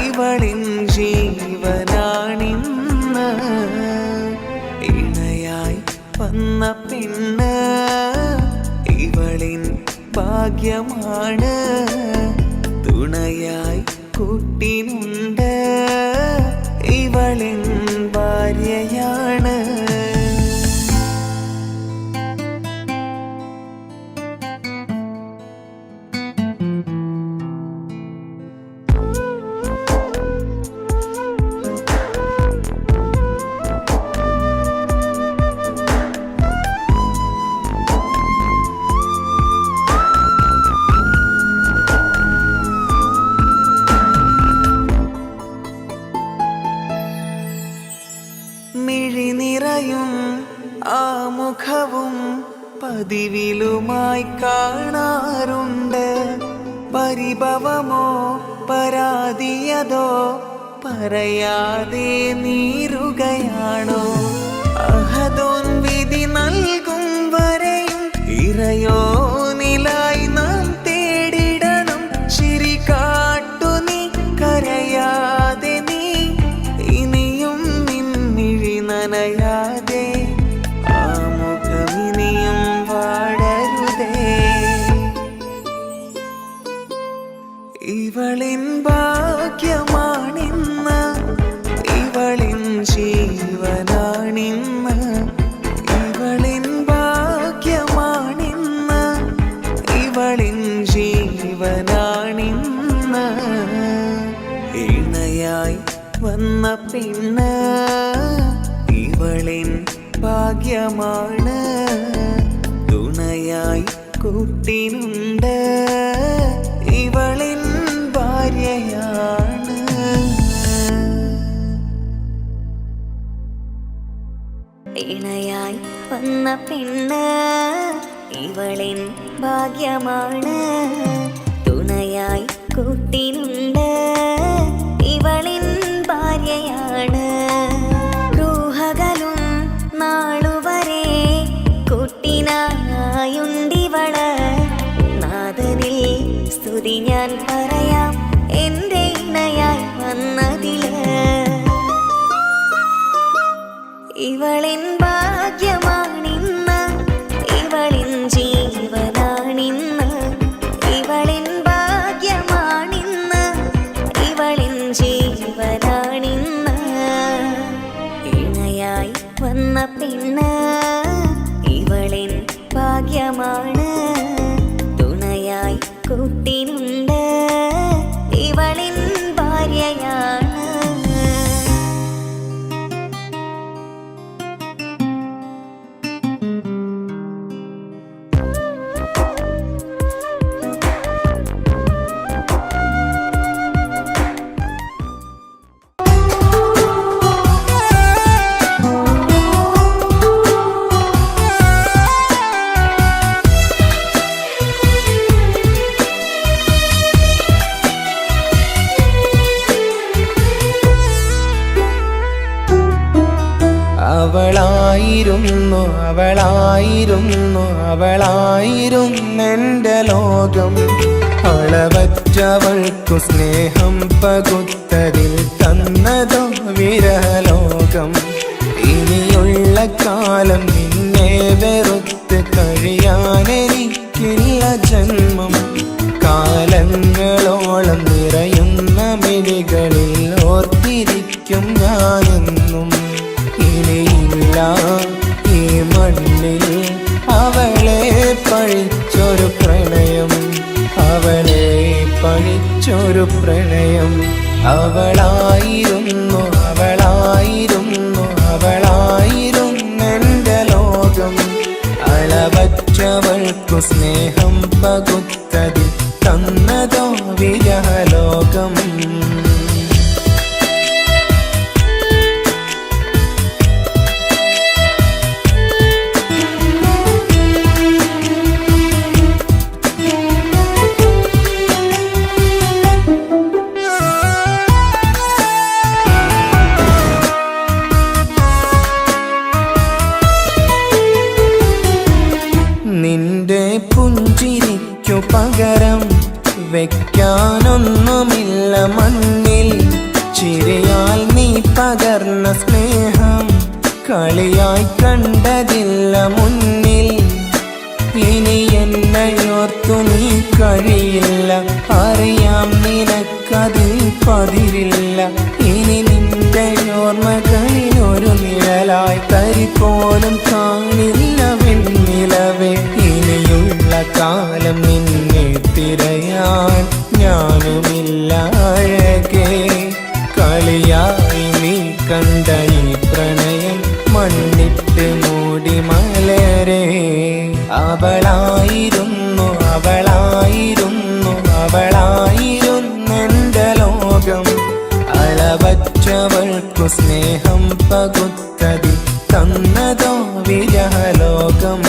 ഇവളിൻ ജീവനാണിന്ന്. ഇണയായി വന്ന പെണ്ണ് ഇവളിൻ ഭാഗ്യമാണ്. തുണയായി കൂട്ടിനുണ്ട് ഇവളിൻ ഭാര്യയാണ്. മിഴിനിറയും ആ മുഖവും പതിവിലുമായി കാണാറുണ്ട്. പരിഭവമോ പരാതിയതോ പറയാതെ നീറുകയാണോ? അഹദോൻ വിധി നൽകും വരെയും ഇറയോനിലായി നാം തേടിടണം. ചിരി കാട്ടു നീ, കരയാതെ നീ, ഇനിയും നിൻമിഴി നനയാതെ. ആ മുഖമിനിയും വാടരുതേ. ഇവളിൻ ഭാഗ്യമാണിന്ന്, ഇവളിൻ ജീവനാണിന്ന്. ഇവളിൻ ഭാഗ്യമാണിന്ന്, ഇവളിൻ ജീവനാണിന്ന്. ഇണയായി വന്ന പെണ്ണ് ഇവളിൻ ഭാഗ്യമാണ്. തുണയായി കൂട്ടിനുണ്ട് ഇവളിൻ ഭാര്യയാണ്. ഇണയായി വന്ന പെണ്ണ് ഇവളിൻ ഭാഗ്യമാണ്. തുണയായി കൂട്ടിനുണ്ട് ഇവളിൻ ഭാര്യയാണ്. റൂഹകലും നാളുവരെ കൂട്ടിനായുണ്ടിവള്. നാഥനിൽ സ്തുതി ഞാൻ പറയാം എൻ്റെ ഇണയായി വന്നതില്. പെണ്ണ് ഇവളിൻ ഭാഗ്യമാണ് തുണയായി കൂട്ടിനുണ്ട് ഇവളിൻ ഭാര്യയാണ് അവളായിരുന്നു അവളായിരുന്നു അവളായിരുന്നെൻ്റെ ലോകം അളവറ്റവൾക്കു സ്നേഹം പകുത്തതിൽ തന്നതോ വിരലോകം ഇനിയുള്ള കാലം നിന്നെ വെറുത്ത് കഴിയാനെനിക്കില്ല ജന്മം കാലങ്ങളോളം നിറയുന്ന മിഴികളിൽ ഓർത്തിരിക്കും ഞാനെന്നും ഇനിയില്ല ഈ മണ്ണിൽ അവളെ പഴിച്ചൊരു പ്രണയം അവളെ പഴിച്ചൊരു പ്രണയം അവളായിരുന്നു അവളായിരുന്നു അവളായിരുന്നെൻ്റെ ലോകം അളവറ്റവൾക്കു സ്നേഹം പകുത്തതിൽ തന്നതോ വിരലോകം നിന്റെ പുഞ്ചിരിക്കു പകരം വെക്കാനൊന്നുമില്ല മണ്ണിൽ ചിരിയാൽ നീ പകർന്ന സ്നേഹം കളിയായി കണ്ടതില്ല മുന്നിൽ ഇനി എന്നയോർത്തു നീ കഴിയില്ല അറിയാം നിനക്കതിൽ പതിരില്ല ഇനി നിന്റെ ഓർമ്മകളിൽ ഒരു നിഴലായി തരി പോലും കാണില്ല വെണ്ണിലവേ ഇനിയുള്ള കാലം നിന്നെ തിരയാൻ ഞാനുമില്ല അഴകേ കളിയായി നീ കണ്ട ഈ പ്രണയം മണ്ണിട്ട് മൂടി മലരേ അവളായിരുന്നു അവളായിരുന്നു അവളായിരുന്നെൻ്റെ ലോകം അളവറ്റവൾക്കു സ്നേഹം പകുത്തതിൽ തന്നതോ വിരലോകം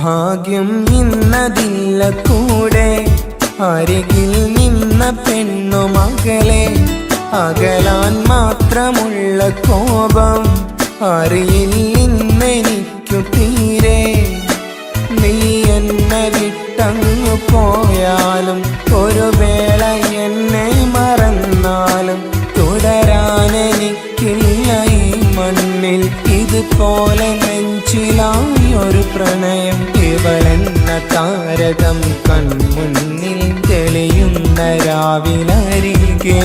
ഭാഗ്യം ഇന്നതില്ല കൂടെ അരികിൽ നിന്ന പെണ്ണു മകളെ അകലാൻ മാത്രമുള്ള കോപം അറിയില്ലെന്നെനിക്കു തീരെ നീ എന്നെ വിട്ടങ്ങു പോയാലും ഒരു വേള എന്നെ മറന്നാലും തുടരാനെനിക്കില്ല ഈ മണ്ണിൽ ഇതുപോലെ നെഞ്ചിലായി ഒരു പ്രണയം ഇവളെന്ന താരകം കൺമുന്നിൽ തെളിയുന്ന രാവിലരികെ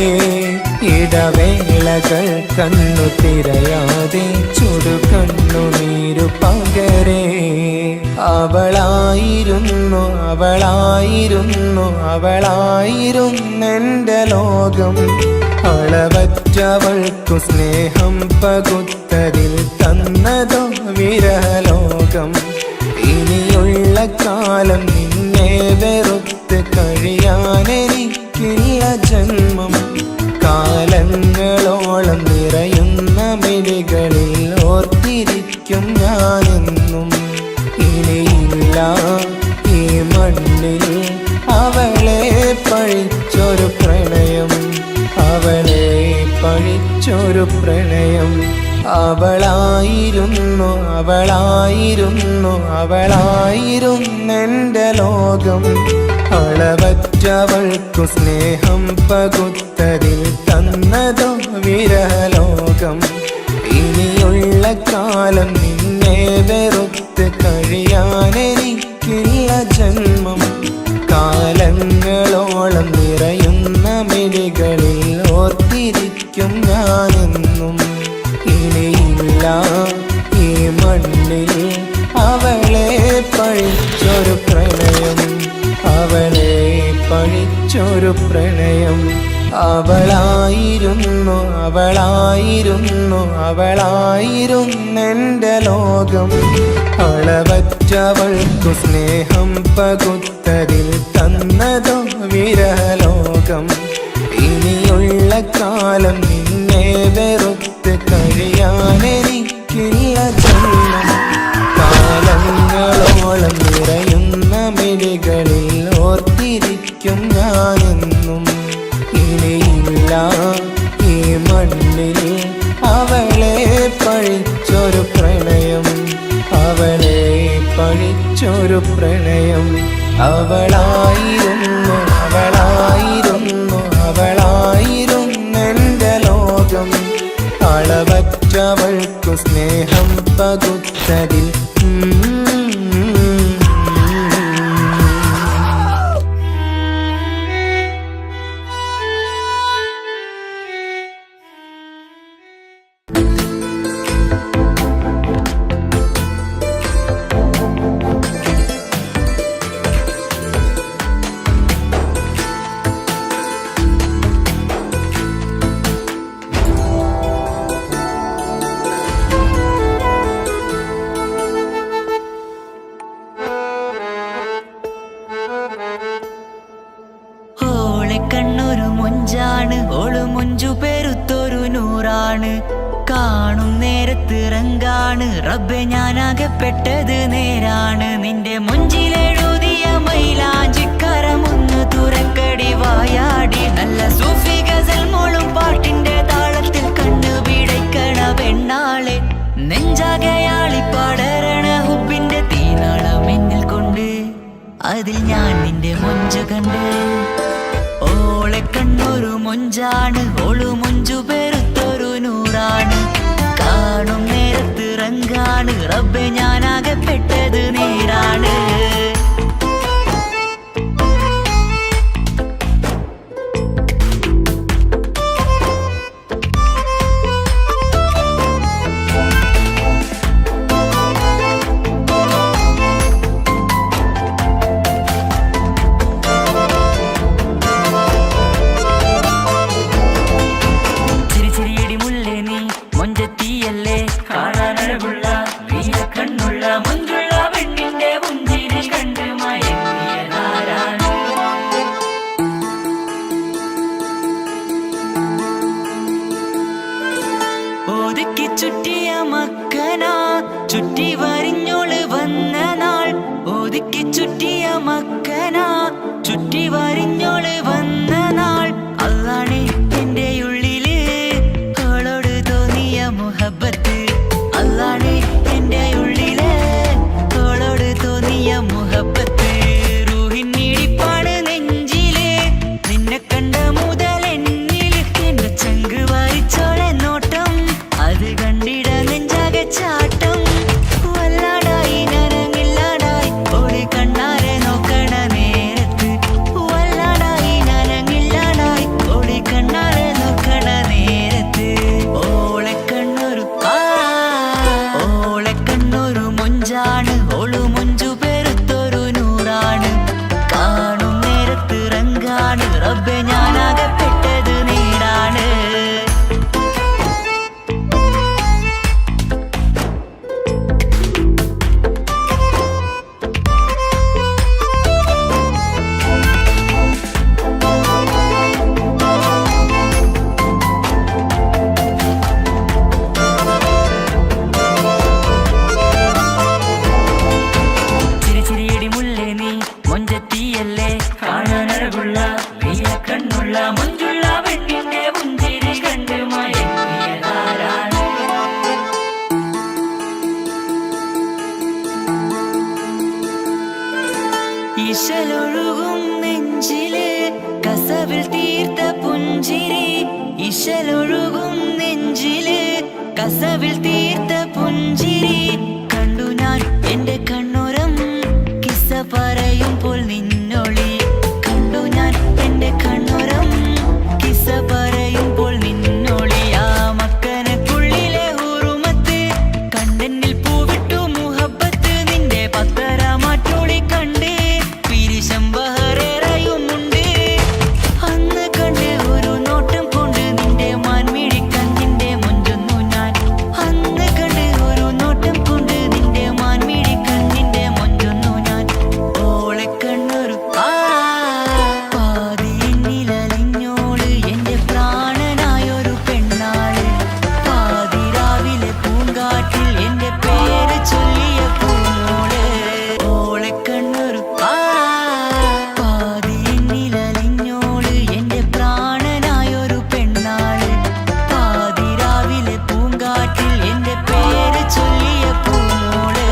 ഇടവേളകൾ കണ്ണു തിരയാതെ ചുടുകണ്ണുനീരു പകരേ അവളായിരുന്നു അവളായിരുന്നു അവളായിരുന്നെൻ്റെ ലോകം അളവറ്റവൾക്കു സ്നേഹം പകുത്തതിൽ തന്നതോ വിരലോകം ഇനിയുള്ള കാലം നിന്നെ വെറുത്ത് കഴിയാനെനിക്കില്ല ജന്മം കാലങ്ങളോളം നിറയുന്ന മിഴികളിൽ ഓർത്തിരിക്കും ഞാനെന്നും ഇനിയില്ല ഈ മണ്ണിൽ അവളെ പഴിച്ചൊരു പ്രണയം അവളെ പഴിച്ചൊരു പ്രണയം അവളായിരുന്നു അവളായിരുന്നു അവളായിരുന്നെൻ്റെ ലോകം അളവറ്റവൾക്കു സ്നേഹം പകുത്തതിൽ തന്നതോ വിരലോകം. ഇനിയുള്ള കാലം നിന്നെ വെറുത്ത് കഴിയാനെനിക്കില്ല ജന്മം. കാലങ്ങളോളം നിറയുന്ന മിഴികളിൽ ഓർത്തിരിക്കും ഞാനെന്നും. ഇനിയില്ല ഈ മണ്ണിൽ അവളെ പഴിച്ചൊരു പ്രണയം, അവളെ പഴിച്ചൊരു പ്രണയം. അവളായിരുന്നു അവളായിരുന്നു അവളായിരുന്നെൻ്റെ ലോകം. അളവറ്റവൾക്കു സ്നേഹം പകുത്തതിൽ തന്നതോ വിരലോകം. ഇനിയുള്ള കാലം നിന്നെ വെറുത്ത് കഴിയാനെനിക്കില്ല ജന്മം. കാലങ്ങളോളം നിറയുന്ന മിഴികളിൽ ഓർത്തിരിക്കും ഞാനെന്നും. ഇനിയില്ല ഈ മണ്ണിൽ അവളെ പഴിച്ചൊരു പ്രണയം, അവളെ പഴിച്ചൊരു പ്രണയം. അവളായിരുന്നു അവളായിരുന്നു അവളായിരുന്നെൻ്റെ ലോകം. അളവറ്റവൾക്കു സ്നേഹം പകുത്തതിൽ കണ്ണൊരു മൊഞ്ചാണ്, ഓള് മൊഞ്ചു പെരുത്തൊരു നൂറാണ്. കാണും നേരത്ത് റങ്കാണ്, റബ്ബെ ഞാനാകപ്പെട്ടത് നേരാണ്. നിന്റെ മൊഞ്ചിലെഴുതിയ മൈലാഞ്ചിക്കരമൊന്ന് തുറക്കടി വായാടി. നല്ല സൂഫി ഗസൽ മോളും പാട്ടിന്റെ താളത്തിൽ കണ്ണു പിടയ്ക്കണ പെണ്ണാളെ. നെഞ്ചാകയാളി പടരണ ഹുബിന്റെ തീനാളം എന്നിൽ കൊണ്ട്, അതിൽ ഞാൻ നിന്റെ മൊഞ്ചു കണ്ട്. ഓളെ കണ്ണൊരു മൊഞ്ചാണ്, ഓളു മൊഞ്ചു പെരുത്തൊരു നൂറാണ്. കാണും നേരത്ത് റങ്കാണ്, റബ്ബെ ഞാനാകപ്പെട്ടത് നേരാണ്. ഒതുക്കി ചുറ്റിയ മക്കന ചുറ്റി വരിഞ്ഞോള് വന്ന നാൾ. ഒതുക്കി ചുറ്റിയ മക്കന ചുറ്റി വരിഞ്ഞോള് വന്ന നാൾ. അതാണ് എന്റെ ഉള്ളില് അവളോട് തോന്നിയ മുഹബത്ത്. അതാണ് എന്റെ ഉള്ളില് അവളോട് തോന്നിയ മുഹബത്ത്. റൂഹിന്നിടിപ്പാണ് നെഞ്ചില്, നിന്നെ കണ്ട മുതൽ എന്നില്. എന്റെ ചങ്ക് വാരിച്ചോളെ നോട്ടം, അത് കണ്ടിട നെഞ്ചാകെ ചാട്ടം. വല്ലാടായി നനങ്ങില്ലാടായി ഓടി കണ്ണാരെ നോക്കണ നേരത്ത്. ഇശലൊഴുകും നെഞ്ചില് കസവിൽ തീർത്ത പുഞ്ചിരി. ഇശലൊഴുകും നെഞ്ചില് കസവിൽ തീർത്ത പുഞ്ചിരി. കണ്ടു ഞാൻ എന്റെ കണ്ണുരം കിസ്സ പറയുമ്പോൾ നിന്നൊളി. കണ്ടു ഞാൻ എന്റെ കണ്ണുരം കിസ്സ പറയുമ്പോൾ നിന്നൊളി. ആ മക്കനക്കുള്ളിലെ ഹുറുമത്ത് കണ്ടെന്നിൽ പൂവിട്ടു മുഹബത്ത്. നിന്റെ പത്തരമാറ്റൊളി കണ്ട് പിരിശം ബഹറേറയുമുണ്ട്. അന്ന് കണ്ട് ഒരു നോട്ടം കൊണ്ട് നിന്റെ മാൻമിഴി കണ്ണിന്റെ മൊഞ്ചൊന്നു ഞാൻ. അന്ന് കണ്ട് ഒരു നോട്ടം കൊണ്ട് നിന്റെ മാൻമിഴി കണ്ണിന്റെ മൊഞ്ചൊന്നു ഞാൻ. ഓളെ കണ്ണൊരു പാതിയെന്നിലലിഞ്ഞോള് എന്റെ പ്രാണനായൊരു പെണ്ണാള്. പാതിരാവിലെ പൂങ്കാറ്റിൽ എന്റെ പേര് ചൊല്ലിയ പൂമോള്. ഓളെ കണ്ണൊരു പാതിയെന്നിലലിഞ്ഞോള് എന്റെ പ്രാണനായൊരു പെണ്ണാള്. പാതിരാവിലെ പൂങ്കാറ്റിൽ എന്റെ പേര് ചൊല്ലിയ പൂമോള്.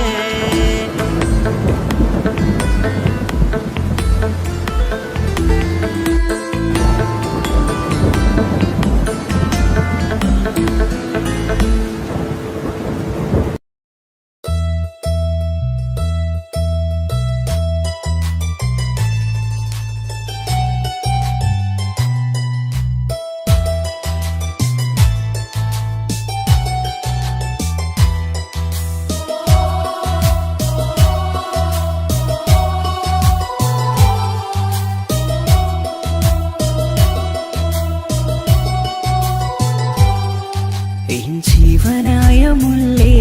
എൻ ജീവനായ മുല്ലേ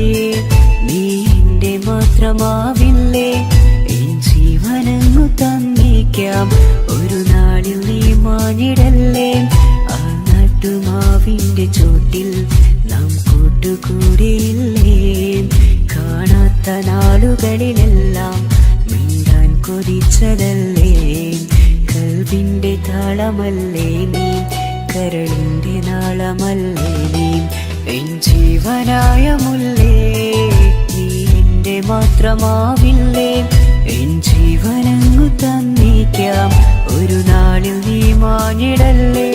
നീ എന്റെ മാത്രമാവില്ലേ. എൻ ജീവനങ്ങു തന്നേക്കാം ഒരു നാളിൽ നീ മാഞ്ഞിടല്ലേ. ആ നട്ടുമാവിന്റെ ചോട്ടിൽ നാം കൂട്ടുകൂടിയില്ലേ. കാണാത്ത നാളുകളിലെല്ലാം മിണ്ടാൻ കൊതിച്ചതല്ലേ. കൽവിന്റെ താളമല്ലേ നീ, കരളിന്റെ നാളമല്ലേ നീ. എൻ ജീവനായ മുല്ലേ നീ എന്റെ മാത്രമാവില്ലേ. എൻ ജീവനങ്ങു തന്നേക്കാം ഒരു നാളിൽ നീ മാഞ്ഞിടല്ലേ.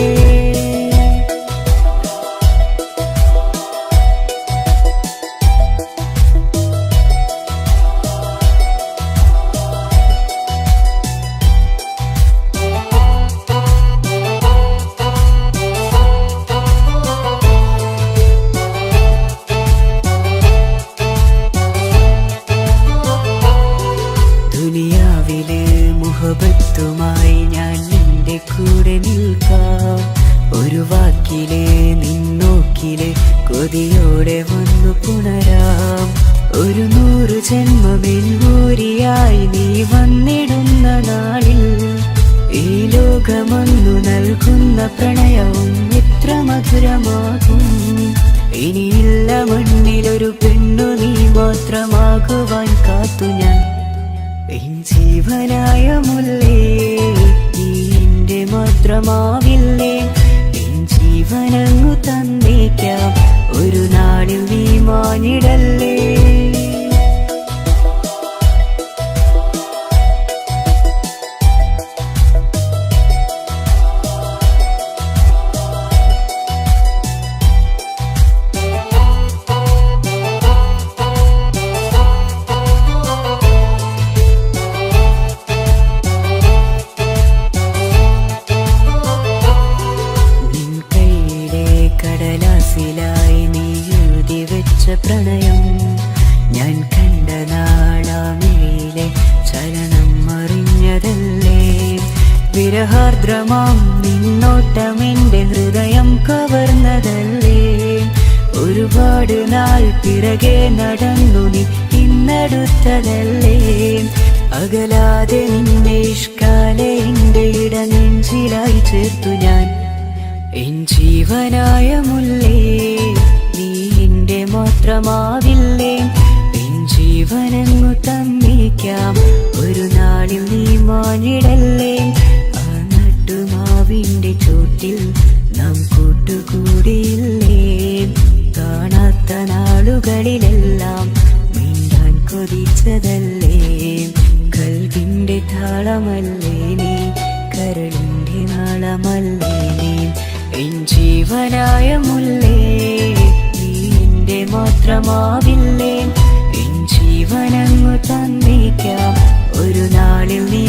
ദുനിയാവിലെ മുഹബത്തുമായി ഞാൻ നിന്റെ കൂടെ നിൽക്കാം. ഒരു വാക്കിലെ നിന്നോക്കിലെ കൊതിയോടെ വന്നു പുണരാം. ഒരു 100 ജന്മമെൻകൂരിയായി നീ വന്നിടുന്ന നാളിൽ ഈ ലോകമൊന്നു നൽകുന്ന പ്രണയവും എത്ര മധുരമാകും. ഇനിയില്ല മണ്ണിലൊരു പെണ്ണു നീ മാത്രമാകുവാൻ കാത്തു ഞാൻ. എൻ ജീവനായ മുല്ലേ നീ എന്റെ മാത്രമാവില്ലേ. എൻ ജീവനങ്ങു തന്നേക്കാം ഒരു നാളിൽ നീ മാഞ്ഞിടല്ലേ. കടലാസിലായി നീ എഴുതി വെച്ച പ്രണയം ഞാൻ കണ്ട നാളാമിഴിയിലെ ചലനം അറിഞ്ഞതല്ലേ. വിരഹാർദ്രമാം നിന്നോട്ടം എന്റെ ഹൃദയം കവർന്നതല്ലേ. ഒരുപാട് നാൾ പിറകെ നടന്നു നീ ഇന്നടുത്തതല്ലേ. അകലാതെ നിന്നെ ഇഷ്കാലെ എന്റെ ഇടനെഞ്ചിലായി ചേർത്തു ഞാൻ. എൻ ജീവനായ മുല്ലേ നീ എന്റെ മാത്രമാവില്ലേ. എൻ ജീവനങ്ങു തന്നേക്കാം ഒരു നാളിൽ നീ മാഞ്ഞിടല്ലേ. ആ നട്ടുമാവിന്റെ ചോട്ടിൽ നാം കൂട്ടുകൂടിയില്ലേ. കാണാത്ത നാളുകളിലെല്ലാം മിണ്ടാൻ കൊതിച്ചതല്ലേ. കൽവിന്റെ താളമല്ലേ നീ, കരളിൻ്റെ നാളമല്ലേ നീ, എൻ ജീവനായ മുല്ലേ നീ എൻ്റെ മാത്രമാവില്ലേ, എൻ ജീവനങ്ങു തന്നേക്കാം ഒരു നാളിൽ നീ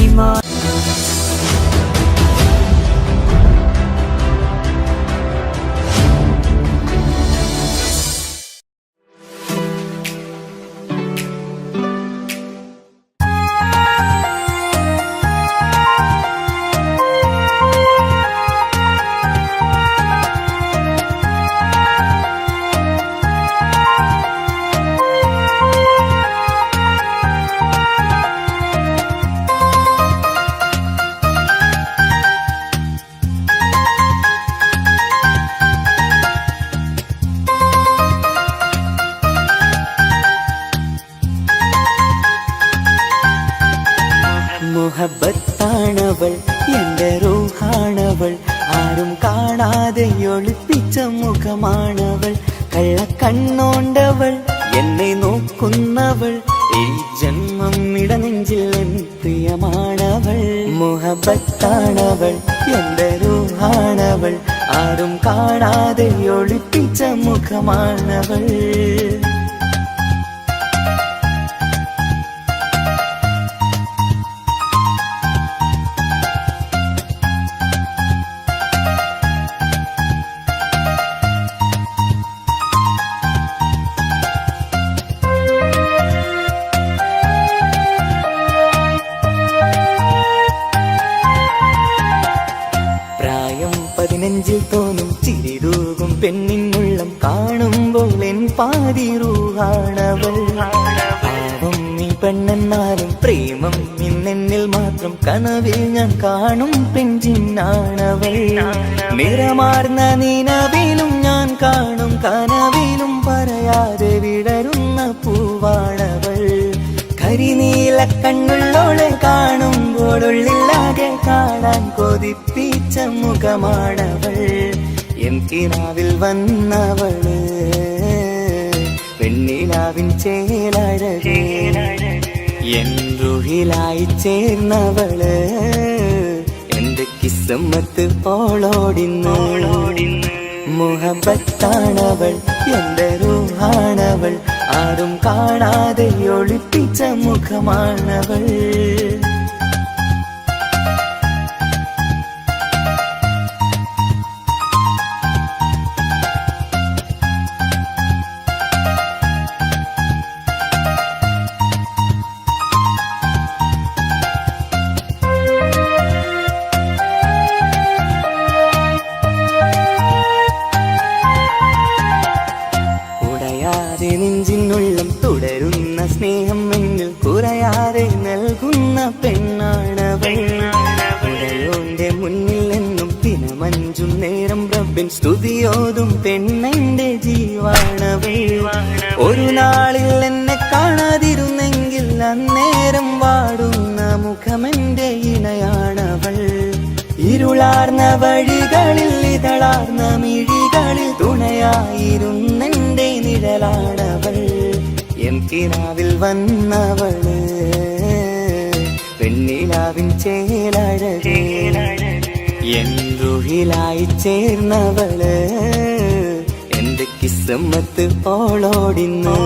മുഹബത്താണവൾ എൻ്റെ റൂഹാണവൾ, ആരും കാണാതെ ഒളിപ്പിച്ച മുഖമാണവൾ, കള്ളക്കണ്ണോണ്ടവൾ എന്നെ നോക്കുന്നവൾ, ഈ ജന്മം ഇടനെഞ്ചിൽ എൻ പ്രിയമാണവൾ. മുഹബത്താണവൾ എൻ്റെ റൂഹാണവൾ, ആരും കാണാതെ ഒളിപ്പിച്ച മുഖമാണവൾ. നെഞ്ചിൽ തോന്നും ചിരിതൂകും പെണ്ണിനുള്ളം കാണുമ്പോൾ എൻ പാതി റൂഹാണവൾ. പാവം നീ പെണ്ണെന്നാലും പ്രേമം ഇന്നെന്നിൽ മാത്രം, കനവിൽ ഞാൻ കാണും പെഞ്ചിന്നാണവൾ. നിറമാർന്ന നിലവിലും ഞാൻ കാണും കനവിലും പറയാതെ വിടരുന്ന പൂവാണവൾ. കരിനീല കണ്ണുള്ളോളെ കാണുമ്പോഴുള്ളില്ലാതെ കാണാൻ കൊതിപ്പിച്ച മുഖമാണവൾ. എൻ കിനാവിൽ വന്നവള് പെണ്ണിലാവിൻ ചേലഴകേ, എൻ റുഹിലായി ചേർന്നവള് എന്റെ കിസ്മത്ത് പോളോടിന്ന്. മുഹബത്താണവൾ എൻ്റെ റൂഹാണവൾ, ആരും കാണാതെ ഒളിപ്പിച്ച മുഖമാണവൾ. നെഞ്ചിനുള്ളം തുടരുന്ന സ്നേഹം എന്നിൽ കുറയാതെ നൽകുന്ന പെണ്ണാണവൾ. ഉടയോന്റെ മുന്നിൽ എന്നും ദിനമഞ്ചും നേരം റബ്ബിൻ സ്തുതിയോതും പെണ്ണെന്റെ ജീവാണവൾ. ഒരു നാളിൽ എന്നെ കാണാതിരുന്നെങ്കിൽ അന്നേരം വാടുന്ന മുഖമെന്റെ ഇണയാണവൾ. ഇരുളാർന്ന വഴികളിൽ ഇതളാർന്ന മിഴികളിൽ തുണയായിരുന്നെന്റെ നിഴലാണവൾ. എൻ കിനാവിൽ വന്നവള് പെണ്ണിലാവിൻ ചേലഴകേ, എൻ റുഹിലായി ചേർന്നവള് എന്റെ കിസ്മത്ത് പോളോടിന്ന്.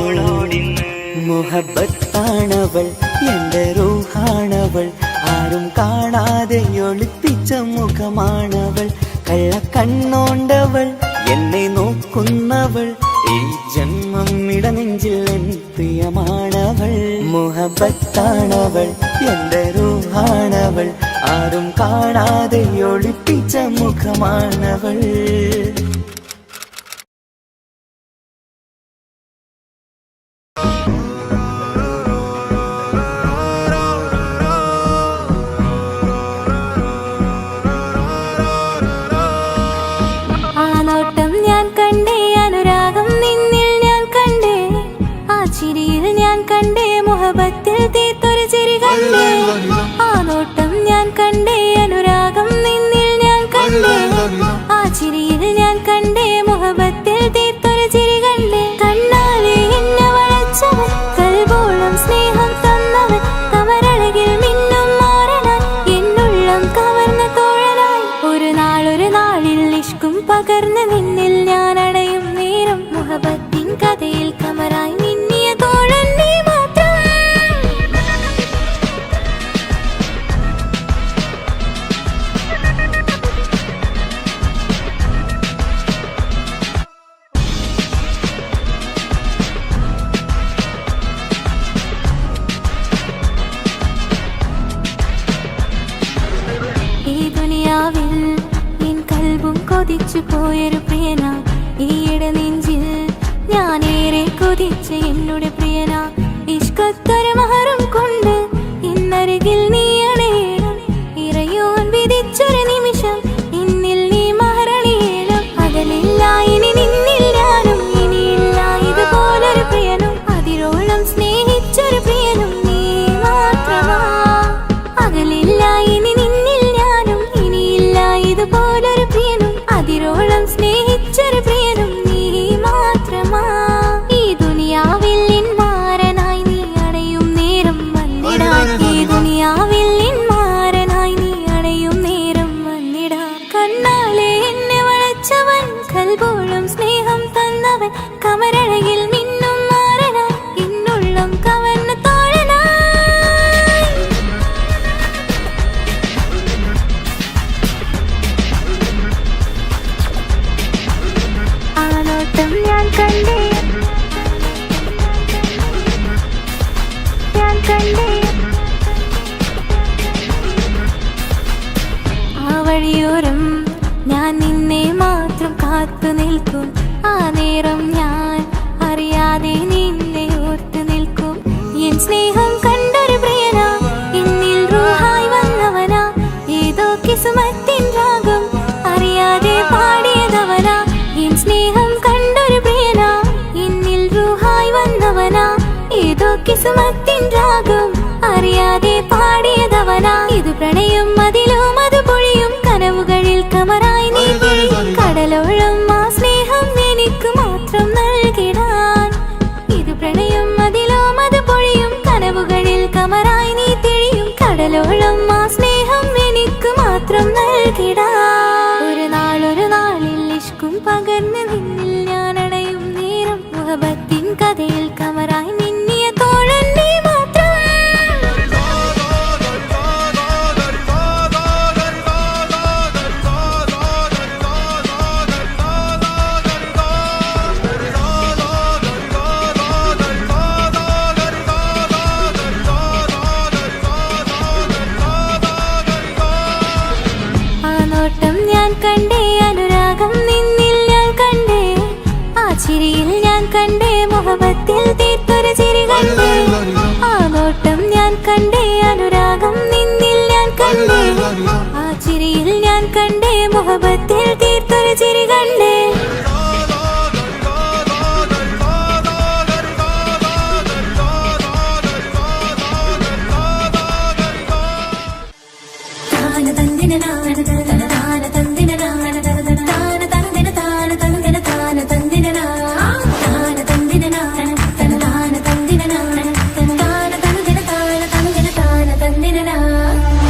മുഹബത്താണവൾ എൻ്റെ റൂഹാണവൾ, ആരും കാണാതെ ഒളിപ്പിച്ച മുഖമാണവൾ. കള്ളക്കണ്ണോണ്ടവൾ എന്നെ നോക്കുന്നവൾ, ഈ ജന്മം ഇടനെഞ്ചിൽ എൻ പ്രിയമാണവൾ. മുഹബത്താണവൾ എൻ്റെ റൂഹാണവൾ, ആരും കാണാതെ ഒളിപ്പിച്ച മുഖമാണവൾ. മുഹബത്തിൽ തീത്തൊരു ചിരി കണ്ടേ, ആ നോട്ടം ഞാൻ കണ്ടേ, അനുരാഗം നിന്നിൽ ഞാൻ കണ്ടേ, ആ ചിരിയിൽ ഞാൻ പകർന്ന് നിന്നിൽ ഞാൻ അടയും നേരം മുഹബത്തിൻ കഥയിൽ കമറായി മിന്നിയ തോഴൻ നീ മാത്രം. ഈ ദുനിയാവിൽ എൻ കൽബും കൊതിച്ചു പോയൊരു പ്രിയന, ഈയിടെ നെഞ്ചിൽ ഞാനേറെ കൊതിച്ച് എന്നോട് പ്രിയന. ഇഷ്കത്തൊരു മഹറും കൊണ്ട് ഇന്നരികിൽ നീ അണയണം, ഇറയോൻ വിധിച്ചൊരു നിമിഷം ഇന്നിൽ നീ മഹറണിയണം. അകലില്ല ഇനി നിന്നിൽ ഞാനും, ഇനിയില്ല ഇതുപോലൊരു പ്രിയനും, അതിരോളം സ്നേഹിച്ചൊരു പ്രിയനും നീ മാത്രമാ. അകലില്ല ഇനി നിന്നിൽ ഞാനും, ഇനിയില്ല ഇതുപോലൊരു പ്രിയനും, അതിരോളം സ്നേഹിച്ചൊരു പ്രിയനും നീ മാത്രമാ. ഈ ദുനിയാവിൽ മാരനായി നീ അടയും നേരം വന്നിടാൻ, ഈ ദുനിയാവിൽ മാരനായി നീ അടയും നേരം വന്നിടാൻ. കണ്ണാലെ എന്നെ വളച്ചവൻ, കൽബോളം സ്നേഹം തന്നവൻ, കമരഴകിൽ മിന്നും മാരനായി എന്നുള്ളം കവർന്ന തോഴനായി. ആനോട്ടം ഞാൻ കണ്ടേ, ഞാൻ കണ്ടേ. ആ വഴിയോരം ഞാൻ നിന്നെ മാത്രം കാത്തു നിൽക്കും, ആ നേരം ഞാൻ അറിയാതെ നിന്നെ ഓർത്തു നിൽക്കും. എൻ സ്നേഹം കണ്ടൊരു പ്രിയനാ, എന്നിൽ റൂഹായി വന്നവനാ, ഏതോ കിസുമത്തിൻ രാഗം അറിയാതെ പാടിയതവനാ. എൻ സ്നേഹം കണ്ടൊരു പ്രിയനാ, എന്നിൽ റൂഹായി വന്നവനാ, ഏതോ കിസുമത്തിൻ രാഗം അറിയാതെ പാടിയതവനാ. ഇത് പ്രണയം അതിലും അത് പൊഴിയും കനവുകളിൽ കമറായി നീ പൊഴിയും. കടലോളം ആ സ്നേഹം എനിക്ക് മാത്രം നൽകിടാൻ. ഇത് പ്രണയം അതിലും അത് പൊഴിയും കനവുകളിൽ കമറായി നീ തെളിയും. കടലോളം ആ സ്നേഹം എനിക്ക് മാത്രം നൽകിടാൻ. ഒരു നാളിൽ ഇഷ്കും പകർന്ന് നിന്നിൽ ഞാൻ അടയും നേരം മുഹബത്തിൻ കഥയിൽ കമറായി മിന്നിയ തോഴൻ നീ മാത്രം. ആ നോട്ടം ഞാൻ കണ്ടേ, അനുരാഗം നിന്നിൽ ഞാൻ കണ്ടേ, ആ ചിരിയിൽ ഞാൻ കണ്ടേ, മുഹബത്തിൽ തീർത്തൊരു ചിരി കണ്ടേ. ആ നോട്ടം ഞാൻ കണ്ടേ, അനുരാഗം നിന്നിൽ ഞാൻ കണ്ടേ, ആ ചിരിയിൽ ഞാൻ കണ്ടേ, മുഹബത്തിൽ തീർത്തൊരു ചിരി കണ്ടേ.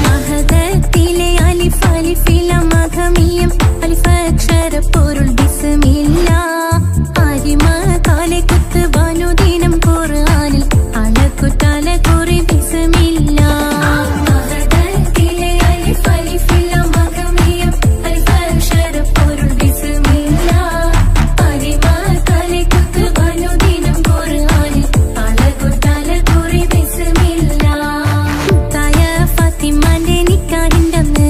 മഹദത്തിലെ അലിഫ് അലിഫില മഖമിയം അലിഫക്ഷര പൊരുൾ ബിസ്മില്ല. അരിമ കാലെ കുത്ത് ബനുദിനം ഖുർആനിൽ അലക്കുതല കുറി ബിസ്മില്ല. മഹദത്തിലെ അലിഫ് അലിഫില മഖമിയം അലിഫക്ഷര പൊരുൾ ബിസ്മില്ല. അരിമ കാലെ കുത്ത് ബനുദിനം ഖുർആനിൽ അലക്കുതല കുറി ബിസ്മില്ല. മുത്തായ ഫാത്തിമാന്റെ നിക്കാഹിന്റന്ന്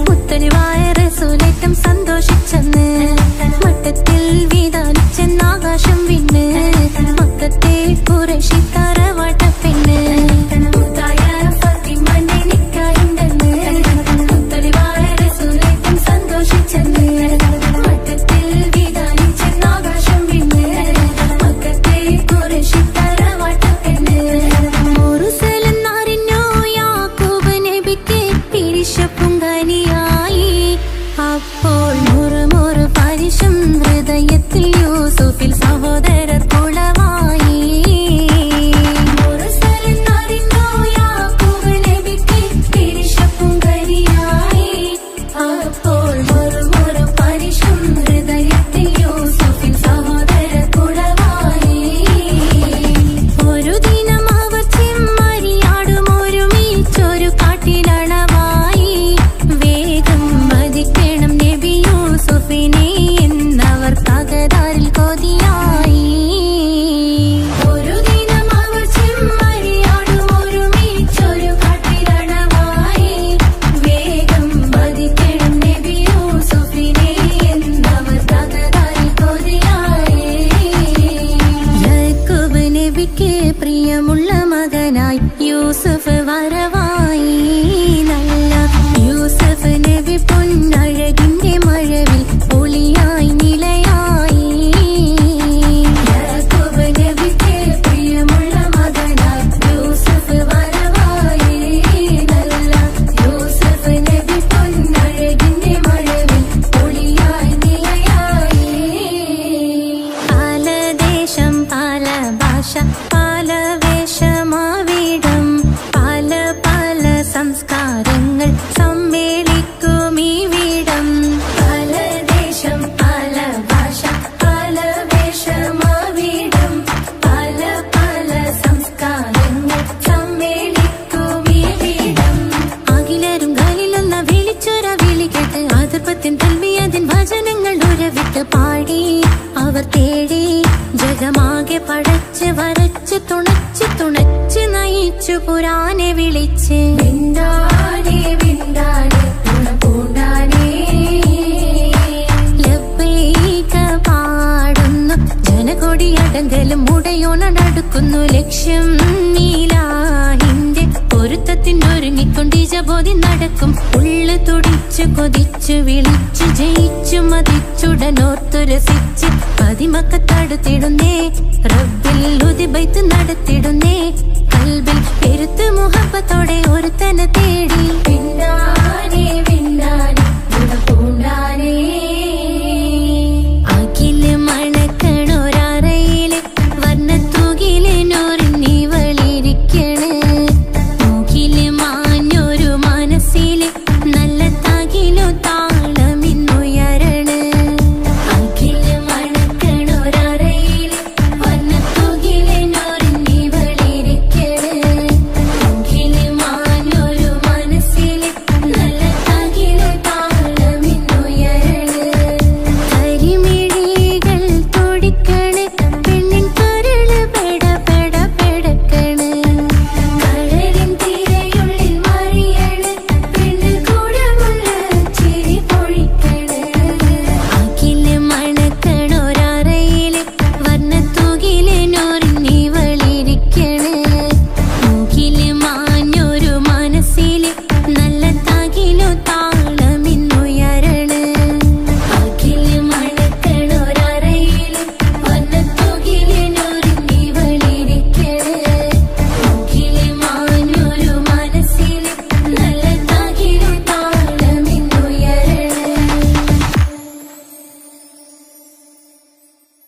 മുത്തലിവായ റസൂലേറ്റം സന്തോഷിച്ചെന്ന് മട്ടത്തിൽ വീതാലിച്ചെന്നാകാശം വിണ്ണ് മക്കത്തെ ഖുറൈശി തറവാട്ടപ്പെണ്ണ്. മുത്തായ ഫാത്തിമാന്റെ നിക്കാഹിന്റന്ന് മുത്തലിവായ റസൂലേറ്റം സന്തോഷിച്ചെന്ന് മട്ടത്തിൽ വീതാലിച്ചെന്നാകാശം വിണ്ണ് മക്കത്തെ ഖുറൈശി തറവാട്ടപ്പെണ്ണ്. മുറുസലെന്നറിഞ്ഞോ യാക്കൂബ് നബിക്ക് പിരിശപ്പുങ്കനിയായി. അപ്പോൾ മുറുമുറു പരിശം ഹൃദയത്തിൽ യൂസുഫിൽ സഹോദരർ കുളമായി. മുറുസലെന്നറിഞ്ഞോ യാക്കൂബ് നബിക്ക് പിരിശപ്പുങ്കനിയായി. അപ്പോൾ മുറുമുറു പരിശം ഹൃദയത്തിൽ ദൈവത്തിൻ തൽബിയതിൻ വചനങ്ങൾ ഉരവിട്ട് പാടി അവർ തേടി ജഗമാകെ പടച്ച് വരച്ച് തുണച്ച് തുണച്ച് നയിച്ചു പുരാനെ വിളിച്ച് വിണ്ടാനേ വിണ്ടാനേ തുണപൂണ്ടാനേ ലബ്ബൈക പാടുന്നു ജനകൊടിയടങ്കലും മുടയോണടുക്കുന്നു ലക്ഷ്യം നീലാഹിന്റെ പൊരുത്തത്തിനൊരുങ്ങിക്കൊണ്ടിജബോധി നടക്കും ഉള്ളു തുടിച്ചു കൊതിച്ചു വിളിച്ചു ജയിച്ചു മതിച്ചുടനോർത്തു രസിച്ച് പതിമക്കത്തടുത്തിടുന്നേ റബ്ബിൽ ഉദിബൈത്ത് നടത്തിടുന്നേ കൽബിൽ പെരുത്ത് മുഹബത്തോടെ ഒരുത്തനെ തേടി